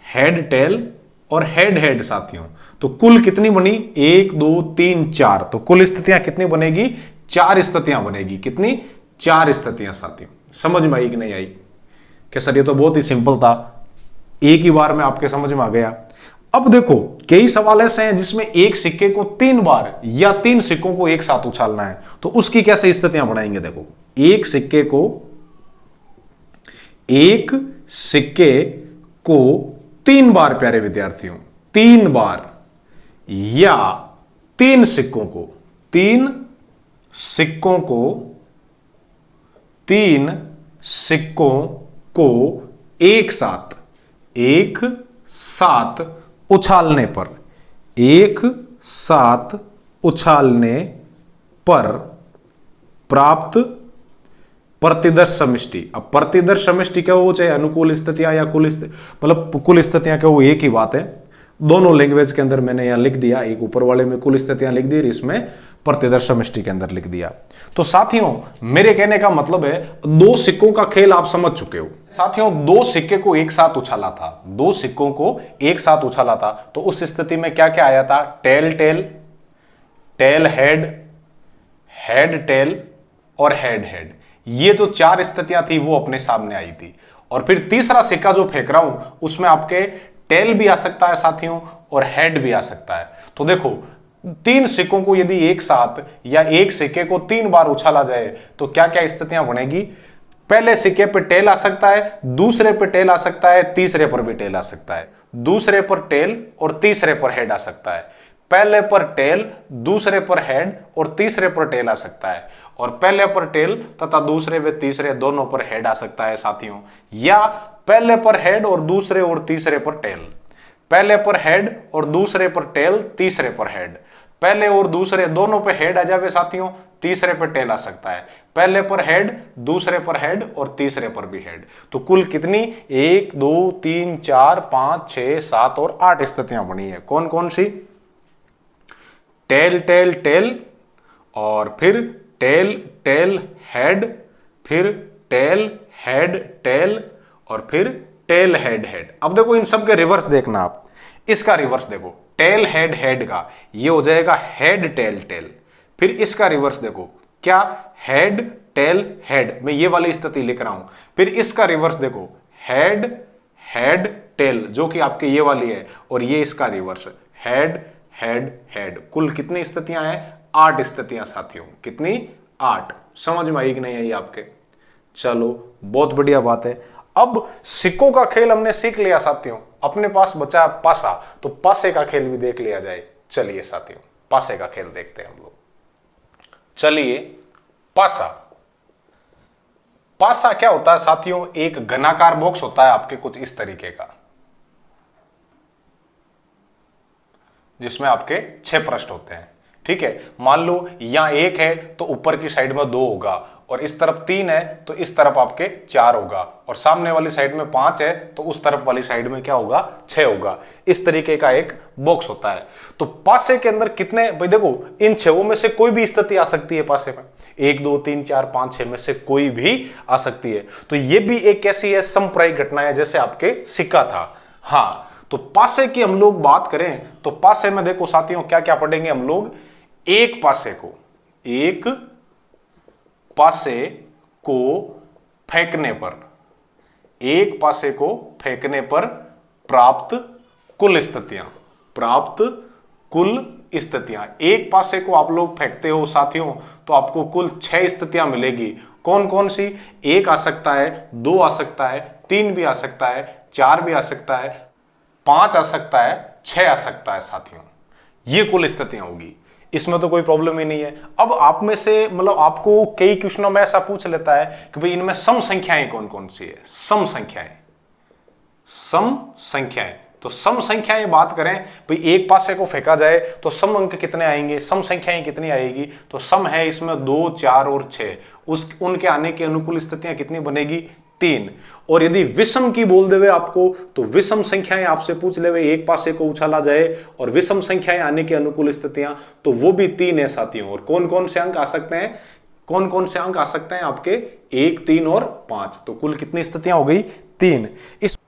head tail और हेड हेड साथियों। तो कुल कितनी बनी, 1 2 3 4, तो कुल स्थितियां कितनी बनेगी, 4 स्थितियां बनेगी। कितनी, 4 स्थितियां साथियों। समझ में आई कि नहीं आई? कि सर ये तो बहुत ही सिंपल था, एक ही बार में आपके समझ में आ गया। अब देखो कई सवाल ऐसे हैं जिसमें एक सिक्के को 3 बार या 3 सिक्कों को एक साथ उछालना है, तो उसकी कैसे स्थितियां बनाएंगे। देखो एक सिक्के को 3 बार, प्यारे विद्यार्थियों 3 बार, या 3 सिक्कों को, 3 सिक्कों को एक साथ उछालने पर प्राप्त प्रतिदर्श समष्टि। अब प्रतिदर्श समष्टि क्या हो, चाहे अनुकूल स्थितियां या मतलब कुल स्थितियां क्या हो, एक ही बात है। दोनों लैंग्वेज के अंदर मैंने यहां लिख दिया, एक ऊपर वाले में कुल स्थितियां लिख दी, इसमें प्रतिदर्श समष्टि के अंदर लिख दिया। तो साथियों मेरे कहने का मतलब है 2 सिक्कों का खेल आप समझ चुके हो। साथियों 2 सिक्के को एक साथ उछाला था, 2 सिक्कों को एक साथ उछाला था, तो उस स्थिति में क्या क्या आया था, tail tail, tail head, head tail और हेड हेड। ये जो 4 स्थितियां थी वो अपने सामने आई थी। और फिर तीसरा सिक्का जो फेंक रहा हूं उसमें आपके टेल भी आ सकता है साथियों और हेड भी आ सकता है। तो देखो 3 सिक्कों को यदि एक साथ या एक सिक्के को 3 बार उछाला जाए तो क्या क्या स्थितियां बनेगी, पहले सिक्के पर टेल आ सकता है, दूसरे पर टेल आ सकता है, तीसरे पर भी टेल आ सकता है, दूसरे पर टेल और तीसरे पर हेड आ सकता है, पहले पर टेल, दूसरे पर हेड और तीसरे पर टेल आ सकता है, और पहले पर टेल तथा दूसरे व तीसरे दोनों पर हेड आ सकता है साथियों, या पहले पर हेड और दूसरे और तीसरे पर टेल, पहले पर हेड और दूसरे पर टेल, तीसरे पर हेड, पहले और दूसरे दोनों पे हेड आ जावे साथियों, तीसरे पर टेल आ सकता है, पहले पर हेड, दूसरे पर हेड और तीसरे पर भी हेड। तो कुल कितनी, 1 2 3 4 5 6 7 और 8 स्थितियां बनी है। कौन कौन सी, टेल टेल टेल, और फिर टेल टेल हेड, फिर टेल हेड टेल, और फिर टेल हेड हेड। अब देखो इन सब के रिवर्स देखना आप, इसका रिवर्स देखो, टेल हेड हेड का ये हो जाएगा हेड टेल टेल, फिर इसका रिवर्स देखो क्या, हेड टेल हेड, मैं ये वाली स्थिति लिख रहा हूं, फिर इसका रिवर्स देखो हेड हेड टेल जो कि आपके ये वाली है, और ये इसका रिवर्स हेड हेड हेड। कुल कितनी स्थितियां हैं, 8 स्थितियां साथियों। कितनी, 8। समझ में आई कि नहीं आई आपके? चलो बहुत बढ़िया बात है। अब सिक्कों का खेल हमने सीख लिया साथियों, अपने पास बचा पासा, तो पासे का खेल भी देख लिया जाए। चलिए साथियों पासे का खेल देखते हैं हम लोग। चलिए पासा, पासा क्या होता है साथियों, एक घनाकार बॉक्स होता है आपके कुछ इस तरीके का, जिसमें आपके 6 पृष्ठ होते हैं। ठीक है, मान लो यहां 1 है तो ऊपर की साइड में 2 होगा, और इस तरफ 3 है तो इस तरफ आपके 4 होगा, और सामने वाली साइड में 5 है तो उस तरफ वाली साइड में क्या होगा, 6 होगा। इस तरीके का एक बॉक्स होता है। तो पासे के अंदर कितने, भाई देखो इन 6 में से कोई भी स्थिति आ सकती है पासे में, 1 2 3 4 5 6 में से कोई भी आ सकती है। तो ये भी एक कैसी है, समप्रायिक घटना है, जैसे आपके सिक्का था। हाँ, तो पासे की हम लोग बात करें तो पासे में देखो साथियों क्या क्या पढ़ेंगे हम लोग, एक पासे को एक पासे को फेंकने पर, एक पासे को फेंकने पर प्राप्त कुल स्थितियां, प्राप्त कुल स्थितियां। एक पासे को आप लोग फेंकते हो साथियों तो आपको कुल 6 स्थितियां मिलेगी। कौन कौन सी? एक आ सकता है, 2 आ सकता है, 3 भी आ सकता है, 4 भी आ सकता है, 5 आ सकता है, 6 आ सकता है साथियों। ये कुल स्थितियां होगी, इसमें तो कोई प्रॉब्लम ही नहीं है। अब आप में से मतलब आपको कई क्वेश्चनों में ऐसा पूछ लेता है कि भाई इनमें सम संख्याएं कौन कौन सी है? सम संख्याएं, सम संख्याएं। तो सम संख्याएं बात करें, भाई एक पासे को फेंका जाए तो सम अंक कितने आएंगे, सम संख्याएं कितनी आएगी? तो सम है इसमें 2, 4 और 6, उनके आने की अनुकूल स्थितियां कितनी बनेगी? 3। और यदि विषम की बोल देवे आपको तो विषम संख्याएं आपसे पूछ लेवे, एक पासे को उछाला जाए और विषम संख्याएं आने की अनुकूल स्थितियां, तो वो भी 3 है साथियों। और कौन कौन से अंक आ सकते हैं? कौन कौन से अंक आ सकते हैं आपके? 1, 3 और 5। तो कुल कितनी स्थितियां हो गई? 3।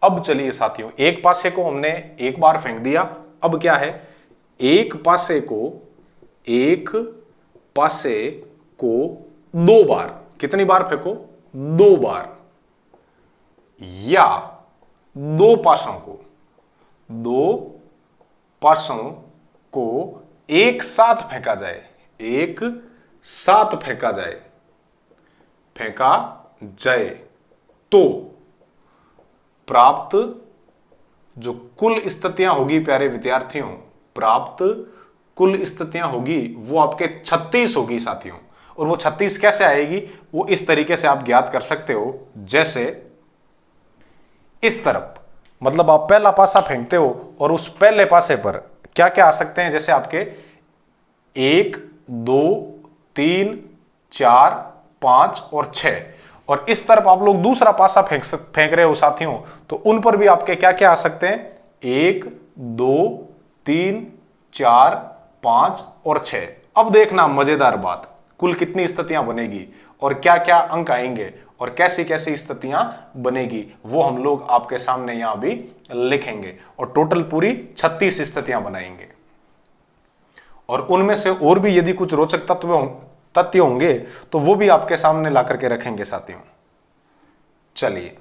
अब चलिए साथियों, एक पासे को हमने एक बार फेंक दिया, अब क्या है? एक पासे को 2 बार, कितनी बार फेंको? 2 बार, या 2 पासों को एक साथ फेंका जाए, एक साथ फेंका जाए तो प्राप्त जो कुल स्थितियां होगी प्यारे विद्यार्थियों, प्राप्त कुल स्थितियां होगी वो आपके 36 होगी साथियों। और वो 36 कैसे आएगी? वो इस तरीके से आप ज्ञात कर सकते हो, जैसे इस तरफ, मतलब आप पहला पासा फेंकते हो और उस पहले पासे पर क्या क्या आ सकते हैं? जैसे आपके 1, 2, 3, 4, 5 और 6। और इस तरफ आप लोग दूसरा पासा फेंक रहे हो साथियों, तो उन पर भी आपके क्या क्या आ सकते हैं? 1, 2, 3, 4, 5 और 6। अब देखना मजेदार बात, कुल कितनी स्थितियां बनेगी और क्या क्या अंक आएंगे और कैसी कैसी स्थितियां बनेगी, वो हम लोग आपके सामने यहां भी लिखेंगे। और टोटल पूरी 36 स्थितियां बनाएंगे। और उनमें से और भी यदि कुछ रोचक तथ्य होंगे तो वो भी आपके सामने ला करके रखेंगे साथियों। चलिए,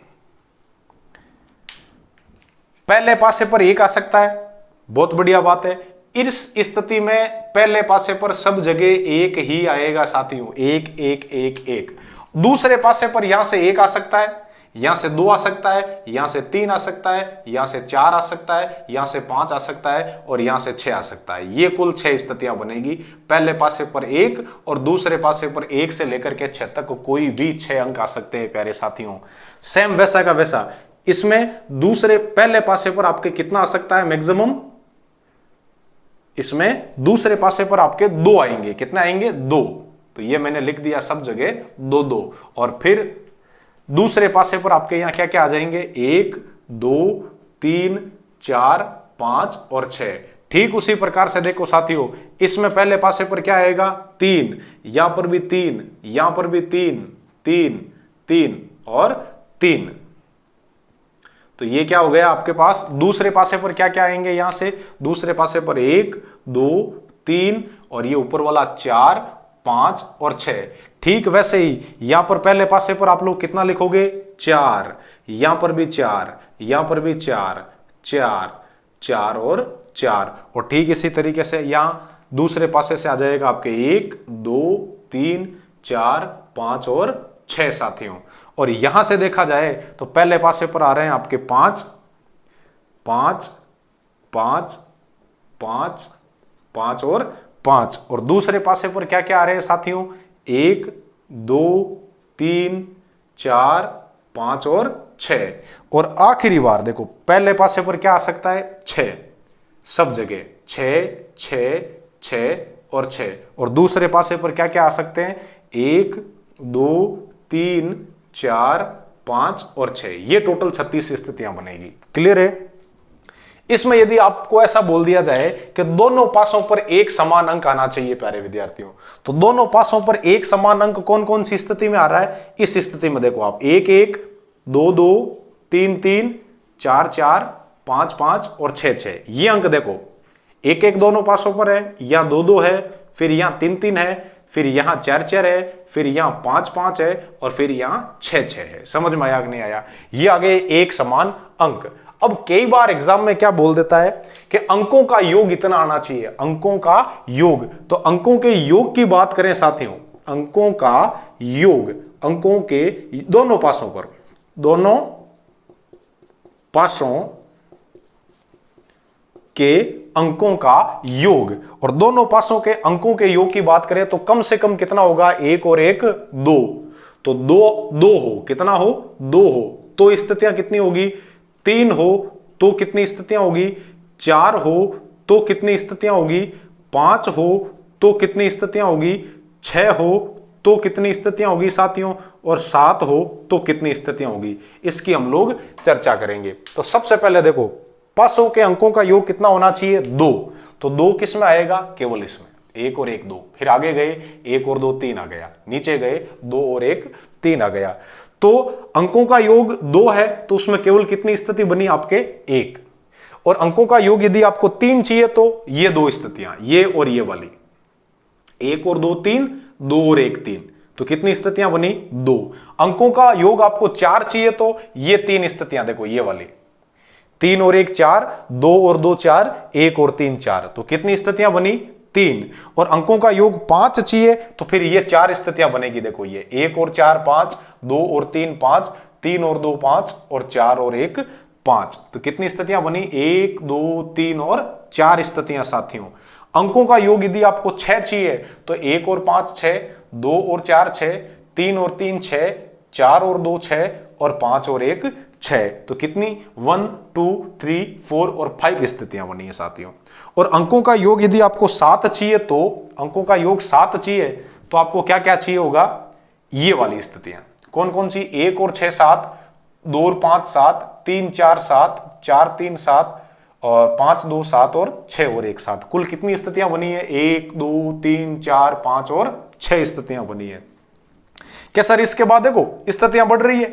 पहले पासे पर 1 आ सकता है, बहुत बढ़िया बात है। इस स्थिति में पहले पासे पर सब जगह 1 ही आएगा साथियों, 1 1 1 1। दूसरे पासे पर यहां से 1 आ सकता है, यहां से 2 आ सकता है, यहां से 3 आ सकता है, यहां से 4 आ सकता है, यहां से 5 आ सकता है और यहां से 6 आ सकता है। ये कुल 6 स्थितियां बनेगी। पहले पासे पर 1 और दूसरे पासे पर 1 से लेकर के 6 तक कोई भी 6 अंक आ सकते हैं प्यारे साथियों। सेम वैसा का वैसा इसमें दूसरे पहले पासे पर आपके कितना आ सकता है मैक्सिमम? इसमें दूसरे पासे पर आपके 2 आएंगे। कितने आएंगे? 2। तो ये मैंने लिख दिया सब जगह 2 2। और फिर दूसरे पासे पर आपके यहां क्या क्या आ जाएंगे? 1, 2, 3, 4, 5 और 6। ठीक उसी प्रकार से देखो साथियों, इसमें पहले पासे पर क्या आएगा? 3, यहां पर भी 3, यहां पर भी 3, 3, 3 और 3। तो ये क्या हो गया आपके पास? दूसरे पासे पर क्या क्या आएंगे? यहां से दूसरे पासे पर 1, 2, 3 और ये ऊपर वाला 4, 5 और 6। ठीक वैसे ही यहां पर पहले पासे पर आप लोग कितना लिखोगे? 4, यहां पर भी 4, यहां पर भी 4, 4, 4 और 4। और ठीक इसी तरीके से यहां दूसरे पासे से आ जाएगा आपके 1, 2, 3, 4, 5 और 6 साथियों। और यहां से देखा जाए तो पहले पासे पर आ रहे हैं आपके 5, 5, 5, 5, 5 और 5। और दूसरे पासे पर क्या क्या आ रहे हैं साथियों? 1, 2, 3, 4, 5 और 6। और आखिरी बार देखो पहले पासे पर क्या आ सकता है? 6, सब जगह 6, 6, 6 और 6। और दूसरे पासे पर क्या क्या आ सकते हैं? 1, 2, 3, 4, 5 और 6। ये टोटल 36 स्थितियां बनेगी। क्लियर है? इसमें यदि आपको ऐसा बोल दिया जाए कि दोनों पासों पर एक समान अंक आना चाहिए प्यारे विद्यार्थियों, तो दोनों पासों पर एक समान अंक कौन कौन सी स्थिति में आ रहा है? इस स्थिति में देखो आप 1 1, 2 2, 3 3, 4 4, 5 5 और 6 6। ये अंक देखो 1 1 दोनों पासों पर है, या 2 2 है, फिर यहां 3 3 है, फिर यहां 4 4 है, फिर यहां 5 5 है और फिर यहां 6 6 है। समझ में आया कि नहीं आया? ये आ गए एक समान अंक। अब कई बार एग्जाम में क्या बोल देता है कि अंकों का योग इतना आना चाहिए, अंकों का योग। तो अंकों के योग की बात करें साथियों, अंकों का योग, अंकों के दोनों पासों पर, दोनों पासों के अंकों का योग, और दोनों पासों के अंकों के योग की बात करें तो कम से कम कितना होगा? 1 और 1 2। तो 2 हो, कितना हो? 2 हो तो स्थितियां कितनी होगी? 3 हो तो कितनी स्थितियां होगी? 4 हो तो कितनी स्थितियां होगी? 5 हो तो कितनी स्थितियां होगी? 6 हो तो कितनी स्थितियां होगी साथियों? और 7 हो तो कितनी स्थितियां होगी? इसकी हम लोग चर्चा करेंगे। तो सबसे पहले देखो, पासों के अंकों का योग कितना होना चाहिए? 2। तो 2 किस में आएगा? केवल इसमें, 1 और 1 2। फिर आगे गए 1 और 2 3 आ गया, नीचे गए 2 और 1 3 आ गया। तो अंकों का योग 2 है तो उसमें केवल कितनी स्थिति बनी आपके? 1। और अंकों का योग यदि आपको 3 चाहिए तो ये 2 स्थितियां, ये और ये वाली, 1 और 2 3, 2 और 1 3। तो कितनी स्थितियां बनी? 2। अंकों का योग आपको 4 चाहिए तो ये 3 स्थितियां देखो, ये वाली 3 और 1 4, 2 और 2 4, 1 और 3 4। तो कितनी स्थितियां बनी? 3। और अंकों का योग 5 चाहिए तो फिर ये 4 स्थितियां बनेगी, देखो ये 1 और 4 5, 2 और 3 5, 3 और 2 5 और 4 और 1 5। तो कितनी स्थितियां बनी? 1 2 3 और 4 स्थितियां साथियों। अंकों का योग यदि आपको 6 चाहिए तो 1 और 5 6, 2 और 4 6, 3 और 3 6, 4 और 2 6 और 5 और 1 6। तो कितनी? 1 2 3 4 और 5 स्थितियां बनी है साथियों। और अंकों का योग यदि आपको 7 चाहिए तो, अंकों का योग 7 चाहिए तो आपको क्या क्या चाहिए होगा? ये वाली स्थितियां कौन कौन सी? 1 और 6 7, 2 और 5 7, 3 4 7, 4 3 7 और 5 2 7 और 6 और 1 7। कुल कितनी स्थितियां बनी है? 1 2 3 4 5 और 6 स्थितियां बनी है। क्या सर इसके बाद देखो स्थितियां बढ़ रही है?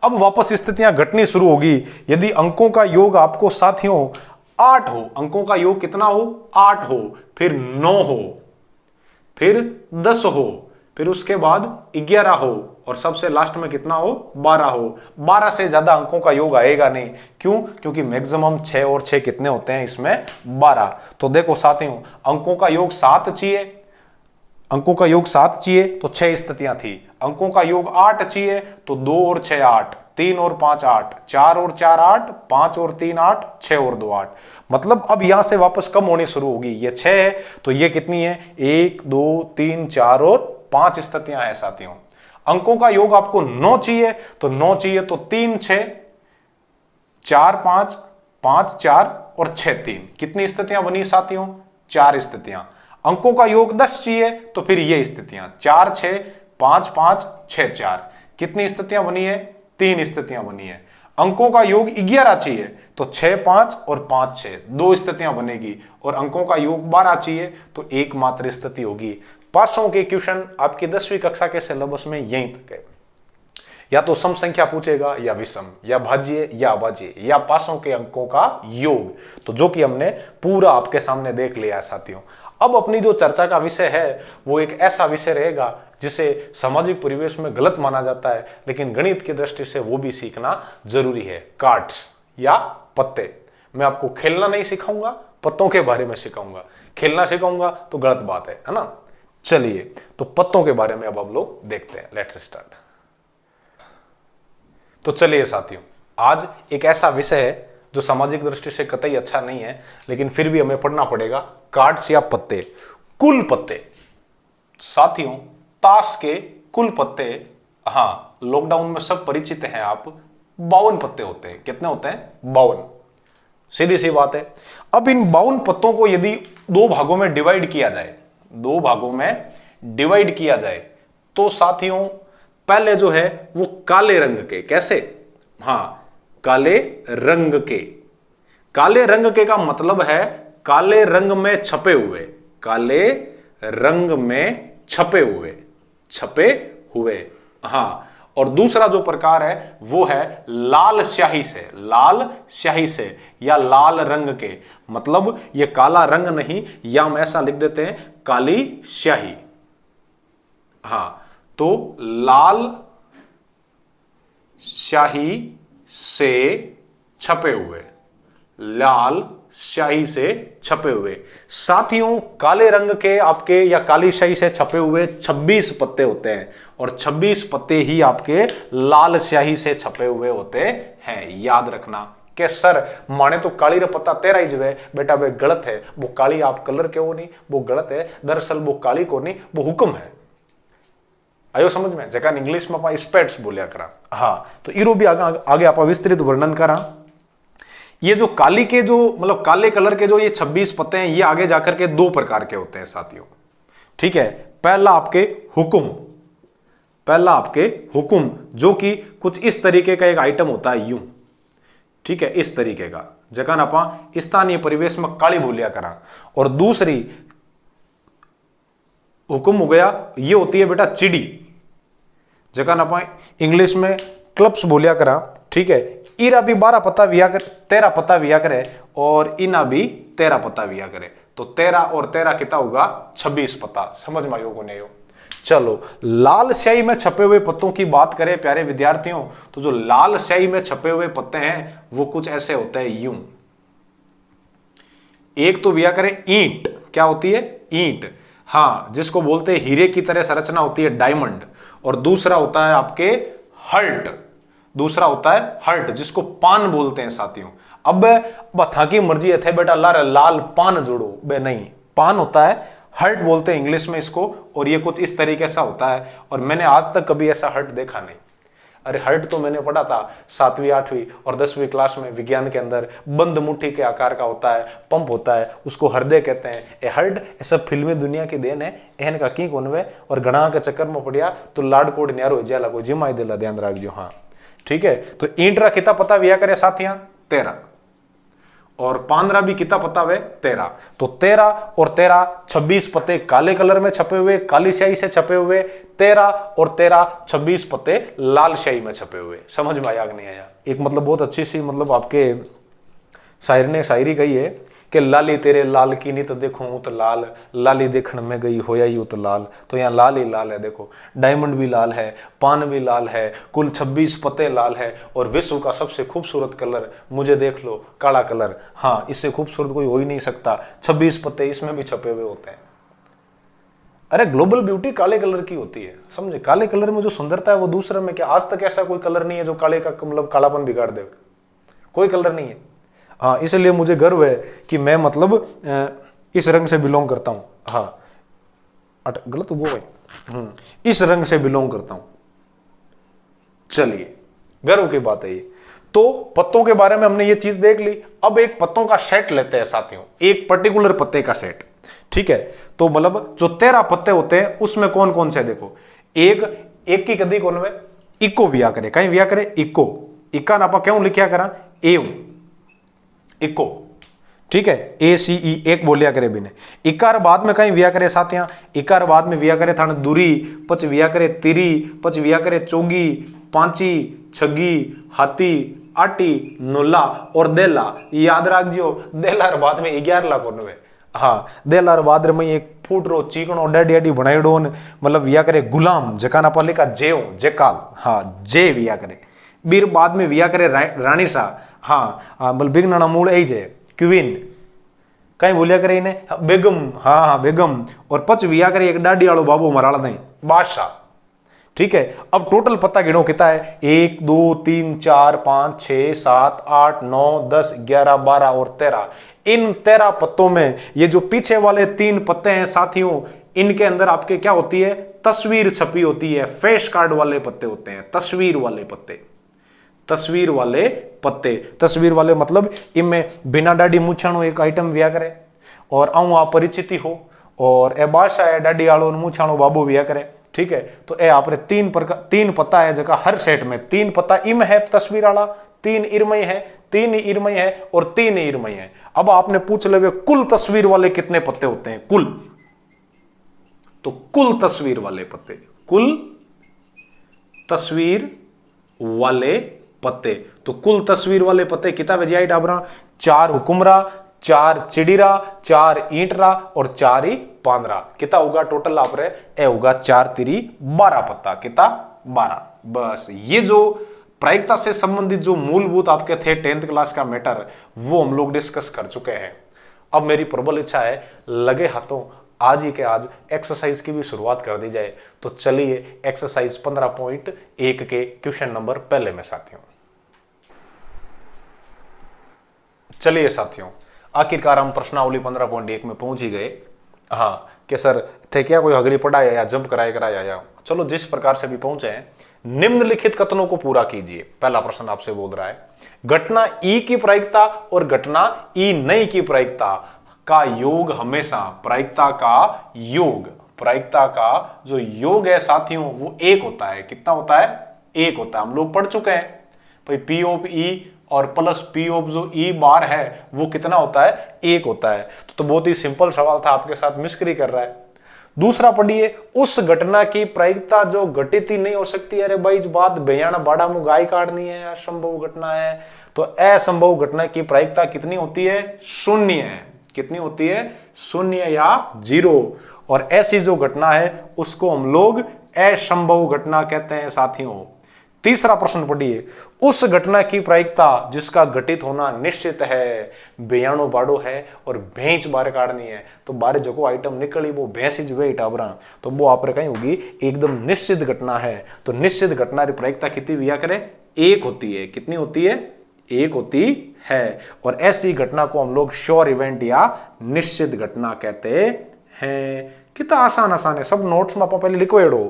अब वापस स्थितियां घटनी शुरू होगी यदि अंकों का योग आपको साथियों 8 हो। अंकों का योग कितना हो? 8 हो, फिर 9 हो, फिर 10 हो, फिर उसके बाद 11 हो और सबसे लास्ट में कितना हो? 12 हो। 12 से ज्यादा अंकों का योग आएगा नहीं। क्यों? क्योंकि मैक्सिमम 6 और 6 कितने होते हैं इसमें? 12। तो देखो साथियों, अंकों का योग 7 चाहिए, अंकों का योग 7 चाहिए तो 6 स्थितियां थी। अंकों का योग 8 चाहिए तो 2 और 6 8, 3 और 5 8, 4 और 4 8, 5 और 3 8, 6 और 2 8। मतलब अब यहां से वापस कम होनी शुरू होगी। ये 6 है तो ये कितनी है? 1 2 3 4 और 5 स्थितियां है साथियों। अंकों का योग आपको 9 चाहिए तो 9 चाहिए तो 3 6, 4 5, 5 4 और 6 3। कितनी स्थितियां बनी साथियों? 4 स्थितियां। अंकों का योग 10 चाहिए तो फिर ये स्थितियां 4 6, 5 5 6 4। कितनी स्थितियां बनी है? 3 स्थितियां बनी है। अंकों का योग 11 चाहिए तो 6 5 और 5 6, 2 स्थितियां बनेगी। और अंकों का योग 12 चाहिए तो एकमात्र स्थिति होगी। पासों के क्वेश्चन आपकी 10वीं कक्षा के सिलेबस में यहीं तक है। या तो सम संख्या पूछेगा, या विषम, या भाज्य, या अभाज्य, या पासों के अंकों का योग। तो जो कि हमने पूरा आपके सामने देख लिया है साथियों। अब अपनी जो चर्चा का विषय है वो एक ऐसा विषय रहेगा जिसे सामाजिक परिवेश में गलत माना जाता है, लेकिन गणित की दृष्टि से वो भी सीखना जरूरी है। कार्ड्स या पत्ते। मैं आपको खेलना नहीं सिखाऊंगा, पत्तों के बारे में सिखाऊंगा। खेलना सिखाऊंगा तो गलत बात है ना। चलिए तो पत्तों के बारे में अब हम लोग देखते हैं। Let's start. तो चलिए साथियों, आज एक ऐसा विषय है जो सामाजिक दृष्टि से कतई अच्छा नहीं है, लेकिन फिर भी हमें पढ़ना पड़ेगा। कार्ड्स या पत्ते। कुल पत्ते साथियों, ताश के कुल पत्ते, हाँ लॉकडाउन में सब परिचित हैं आप, 52 पत्ते होते हैं। कितने होते हैं? 52। सीधी सी बात है। अब इन 52 पत्तों को यदि 2 भागों में डिवाइड किया जाए, 2 भागों में डिवाइड किया जाए तो साथियों पहले जो है वो काले रंग के, कैसे? हाँ काले रंग के। काले रंग के का मतलब है काले रंग में छपे हुए, काले रंग में छपे हुए, छपे हुए। हाँ, और दूसरा जो प्रकार है वो है लाल स्याही से, लाल स्याही से या लाल रंग के। मतलब ये काला रंग नहीं, या हम ऐसा लिख देते हैं काली स्याही, हाँ, तो लाल स्याही से छपे हुए, लाल स्याही से छपे हुए। साथियों, काले रंग के आपके या काली स्याही से छपे हुए 26 पत्ते होते हैं और 26 पत्ते ही आपके लाल स्याही से छपे हुए होते हैं। याद रखना कि सर माने तो काली रा पत्ता तेरा ही जवे, बेटा वे गलत है। वो काली आप कलर के हो नहीं, वो गलत है। दरअसल वो काली को नहीं, वो हुक्म है। आयो समझ में? जगह इंग्लिश में आप स्पेट्स बोलिया करा। हाँ, तो इरो भी आगे आप विस्तृत वर्णन करा। ये जो काली के जो मतलब काले कलर के जो ये 26 पत्ते हैं, ये आगे जाकर के दो प्रकार के होते हैं साथियों। ठीक है, पहला आपके हुक्म, पहला आपके हुक्म जो कि कुछ इस तरीके का एक आइटम होता है यूं। ठीक है, इस तरीके का जगह आप स्थानीय परिवेश में काली बोलिया करा। और दूसरी हुक्म हो गया, ये होती है बेटा चिड़ी, जगह आप इंग्लिश में क्लब्स बोलिया करा। ठीक है, इरा भी 12 पत्ता विया कर, 13 पत्ता विया करे और इना भी 13 पत्ता विया करे। तो 13 और 13 कितना होगा? 26 पत्ता। समझ में आयो को नहीं हो? चलो, लाल स्याही में छपे हुए पत्तों की बात करें प्यारे विद्यार्थियों, तो जो लाल स्याही में छपे हुए पत्ते हैं वो कुछ ऐसे होते हैं यूं। एक तो विया करे ईंट, क्या होती है? ईंट, हाँ, जिसको बोलते हैं हीरे की तरह संरचना होती है, डायमंड। और दूसरा होता है आपके हर्ट, दूसरा होता है हर्ट, जिसको पान बोलते हैं साथियों। अब बता की मर्जी है थे बेटा लाल पान जोड़ो, बे नहीं, पान होता है, हर्ट बोलते हैं इंग्लिश में इसको। और ये कुछ इस तरीके से होता है, और मैंने आज तक कभी ऐसा हर्ट देखा नहीं। अरे हर्ट तो मैंने पढ़ा था 7वीं 8वीं और 10वीं क्लास में विज्ञान के अंदर, बंद मुट्ठी के आकार का होता है, पंप होता है, उसको हृदय कहते हैं। ए हर्ट ऐसा फिल्मी दुनिया की देन है, एहन का की कोनवे और गणा के चक्कर में पड़िया तो लाडकोड न्यारो जाला को जिमाई दिला, ध्यान रखियो। हाँ ठीक है, तो ईंटरा कितना पता विया करे साथियां? 13। और 15 भी कितना पता वे? 13। तो 13 और 13 26 पत्ते काले कलर में छपे हुए, काली स्याही से छपे हुए। 13 और 13 26 पत्ते लाल स्याही में छपे हुए। समझ में आया कि नहीं आया? एक मतलब बहुत अच्छी सी मतलब आपके शायर ने शायरी कही है कि लाली तेरे लाल की नी तो देखो उत लाल, लाली देखने में गई होया ही उत लाल। तो यहाँ लाल ही लाल है, देखो डायमंड भी लाल है, पान भी लाल है, कुल 26 पत्ते लाल है। और विश्व का सबसे खूबसूरत कलर मुझे देख लो, काला कलर। हाँ, इससे खूबसूरत कोई हो ही नहीं सकता। 26 पत्ते इसमें भी छपे हुए होते हैं। अरे ग्लोबल ब्यूटी काले कलर की होती है, समझे? काले कलर में जो सुंदरता है वो दूसरे में क्या? आज तक ऐसा कोई कलर नहीं है जो काले का मतलब कालापन बिगाड़ दे, कोई कलर नहीं है। हाँ, इसलिए मुझे गर्व है कि मैं मतलब इस रंग से बिलोंग करता हूं। हाँ गलत वो है, इस रंग से बिलोंग करता हूं। चलिए, गर्व की बात है ये। तो पत्तों के बारे में हमने ये चीज देख ली। अब एक पत्तों का सेट लेते हैं साथियों, एक पर्टिकुलर पत्ते का सेट। ठीक है, तो मतलब जो 13 पत्ते होते हैं उसमें कौन कौन से? देखो, एक की कदी कौन वे? इको विया करे, कहीं विया करे इको। इका नापा क्यों लिखिया करा? एव, इको। ठीक है, ACE, एक बोलिया करे बिने। इकार बाद में कहीं विया करे साथियां, इकार बाद में विया करे थाने दूरी, पच विया करे तिरी, पच विया करे चोगी, पांची, छगी, हाथी, आटी, नोला और देला। याद रखियो, देलार बाद में 11 लाख होने। हाँ, देलार बाद में एक फूटरो चीकणो डाडी डाडी बनाइडो मतलब विया करे गुलाम, जका ना लिखा जेओ जेकाल। हाँ, जे विया करे। बीर बाद में विया करे रानी सा। हाँ, मतलब बिगना मूल ए जे क्वीन, कहीं बोलिया करे इन्हें बेगम। हाँ बेगम। और पच विया करे एक डाडी वालो बाबू मराला नहीं, बादशाह। ठीक है, अब टोटल पत्ता गिनो कितना है? 1 2 3 4 5 6 7 8 9 10 11 12 और 13। इन 13 पत्तों में ये जो पीछे वाले 3 पत्ते हैं साथियों, इनके अंदर आपके क्या होती है? तस्वीर छपी होती है। फेस कार्ड वाले पत्ते होते हैं, तस्वीर वाले पत्ते। तस्वीर वाले पत्ते, तस्वीर वाले मतलब इनमें बिना डाडी मूछाणो एक आइटम विया करे और आऊं आप परिचिति हो, और ए बादशाह है डाडी आलो मूछाणो बाबू विया करे। ठीक है, तो ए आपरे 3 पत्ता है जगह हर सेट में 3 पत्ता इम है तस्वीर वाला, 3 इरमई है, 3 इरमई है और 3 इरमई है। अब आपने पूछ ले कुल तस्वीर वाले कितने पत्ते होते हैं? कुल, तो कुल तस्वीर वाले पत्ते, कुल तस्वीर वाले पत्ते, तो कुल तस्वीर वाले पत्ते कितना बजे आई डाबरा? 4 हुकुमरा, 4 चिड़ीरा, 4 ईंटरा और 4 ही 15 कितना होगा टोटल आप रहे ए होगा 4 तिरी 12 पत्ता कितना 12। बस ये जो प्रायिकता से संबंधित जो मूलभूत आपके थे 10th क्लास का मैटर वो हम लोग डिस्कस कर चुके हैं। अब मेरी प्रबल इच्छा है लगे हाथों आज ही के आज एक्सरसाइज की भी शुरुआत कर दी जाए। तो चलिए एक्सरसाइज 15.1 के क्वेश्चन नंबर पहले में साथियों। चलिए साथियों आखिरकार हम प्रश्नावली 15.1 में पहुंच ही गए। हाँ कि सर थे क्या कोई हगली पढ़ाया या जंप कराया या चलो जिस प्रकार से भी पहुंचे हैं निम्नलिखित कथनों को पूरा कीजिए। पहला प्रश्न आपसे बोल रहा है घटना ई की प्रायिकता और घटना ई नहीं की प्रायिकता का योग हमेशा प्रायिकता का जो योग है साथियों वो एक होता है। कितना होता है एक होता है। हम लोग पढ़ चुके हैं भाई पी ऑफ ई और प्लस पी ऑफ जो ई बार है वो कितना होता है एक होता है। तो बहुत ही सिंपल सवाल था आपके साथ मिस्क्री कर रहा है। दूसरा पढ़िए उस घटना की प्रायिकता जो घटित ही नहीं हो सकती। अरे भाई इस बात बयाना बाड़ा मुंह गाय काटनी है असंभव घटना है। तो असंभव घटना की प्रायिकता कितनी होती है शून्य है। कितनी होती है शून्य या 0। और ऐसी जो घटना है उसको हम लोग असंभव घटना कहते हैं साथियों। तीसरा प्रश्न पढ़िए उस घटना की प्रायिकता जिसका घटित होना निश्चित है बयानो बाड़ो है और भैंस बार काटनी है। तो बारे जो आइटम निकली वो भैंस जो है इटाबरा तो वो आप कहीं होगी एकदम निश्चित घटना है। तो निश्चित घटना की प्रायिकता कितनी दिया करे एक होती है। कितनी होती है एक होती है। और ऐसी घटना को हम लोग श्योर इवेंट या निश्चित घटना कहते हैं। कितना आसान है सब नोट्स में आप पहले लिखो।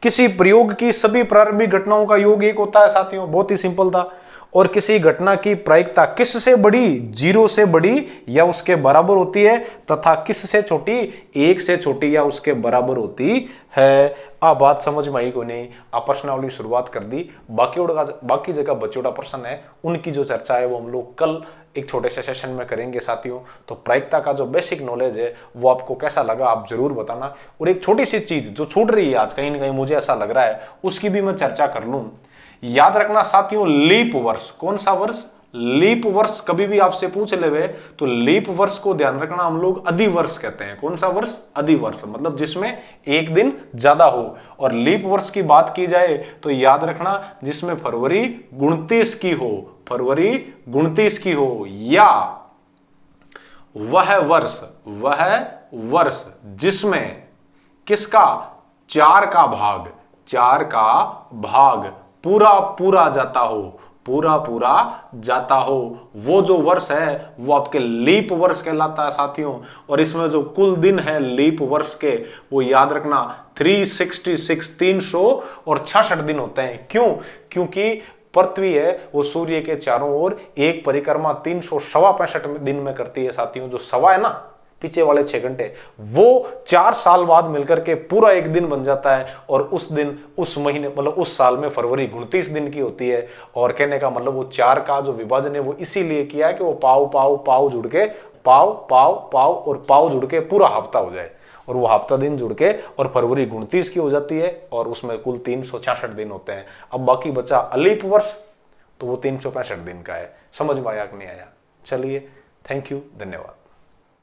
किसी प्रयोग की सभी प्रारंभिक घटनाओं का योग एक होता है साथियों। बहुत ही सिंपल था। और किसी घटना की प्रायिकता किस से बड़ी 0 से बड़ी या उसके बराबर होती है तथा किस से छोटी 1 से छोटी या उसके बराबर होती है। अब बात समझ में आई को नहीं। आप प्रश्नावली शुरुआत कर दी। बाकी जगह बचोड़ा प्रश्न है उनकी जो चर्चा है वो हम लोग कल एक छोटे से सेशन में करेंगे साथियों। तो प्रायिकता का जो बेसिक नॉलेज है वो आपको कैसा लगा आप जरूर बताना। और एक छोटी सी चीज जो छूट रही है आज कहीं ना कहीं मुझे ऐसा लग रहा है उसकी भी मैं चर्चा कर लूं। याद रखना साथियों लीप वर्ष कौन सा वर्ष लीप वर्ष कभी भी आपसे पूछ ले तो लीप वर्ष को ध्यान रखना हम लोग अधिवर्ष कहते हैं। कौन सा वर्ष अधिवर्ष मतलब जिसमें एक दिन ज्यादा हो। और लीप वर्ष की बात की जाए तो याद रखना जिसमें फरवरी 29 की हो फरवरी 29 की हो या वह वर्ष जिसमें किसका 4 का भाग पूरा जाता हो वो जो वर्ष है वो आपके लीप वर्ष कहलाता है साथियों। और इसमें जो कुल दिन है लीप वर्ष के वो याद रखना 366 दिन होते हैं। क्यों क्योंकि पृथ्वी है वो सूर्य के चारों ओर एक परिक्रमा 365 दिन में करती है साथियों। जो सवा है ना पीछे वाले 6 घंटे वो 4 साल बाद मिलकर के पूरा एक दिन बन जाता है। और उस दिन उस महीने मतलब उस साल में फरवरी 29 दिन की होती है। और कहने का मतलब वो 4 का जो विभाजन है वो इसीलिए किया है कि वो पाव जुड़ के पाव जुड़ के पूरा हफ्ता हो जाए। और वो हफ्ता दिन जुड़ के और फरवरी 29 की हो जाती है। और उसमें कुल 366 दिन होते हैं। अब बाकी बचा अलीप वर्ष तो वो 365 दिन का है। समझ में आया कि नहीं आया। चलिए थैंक यू धन्यवाद।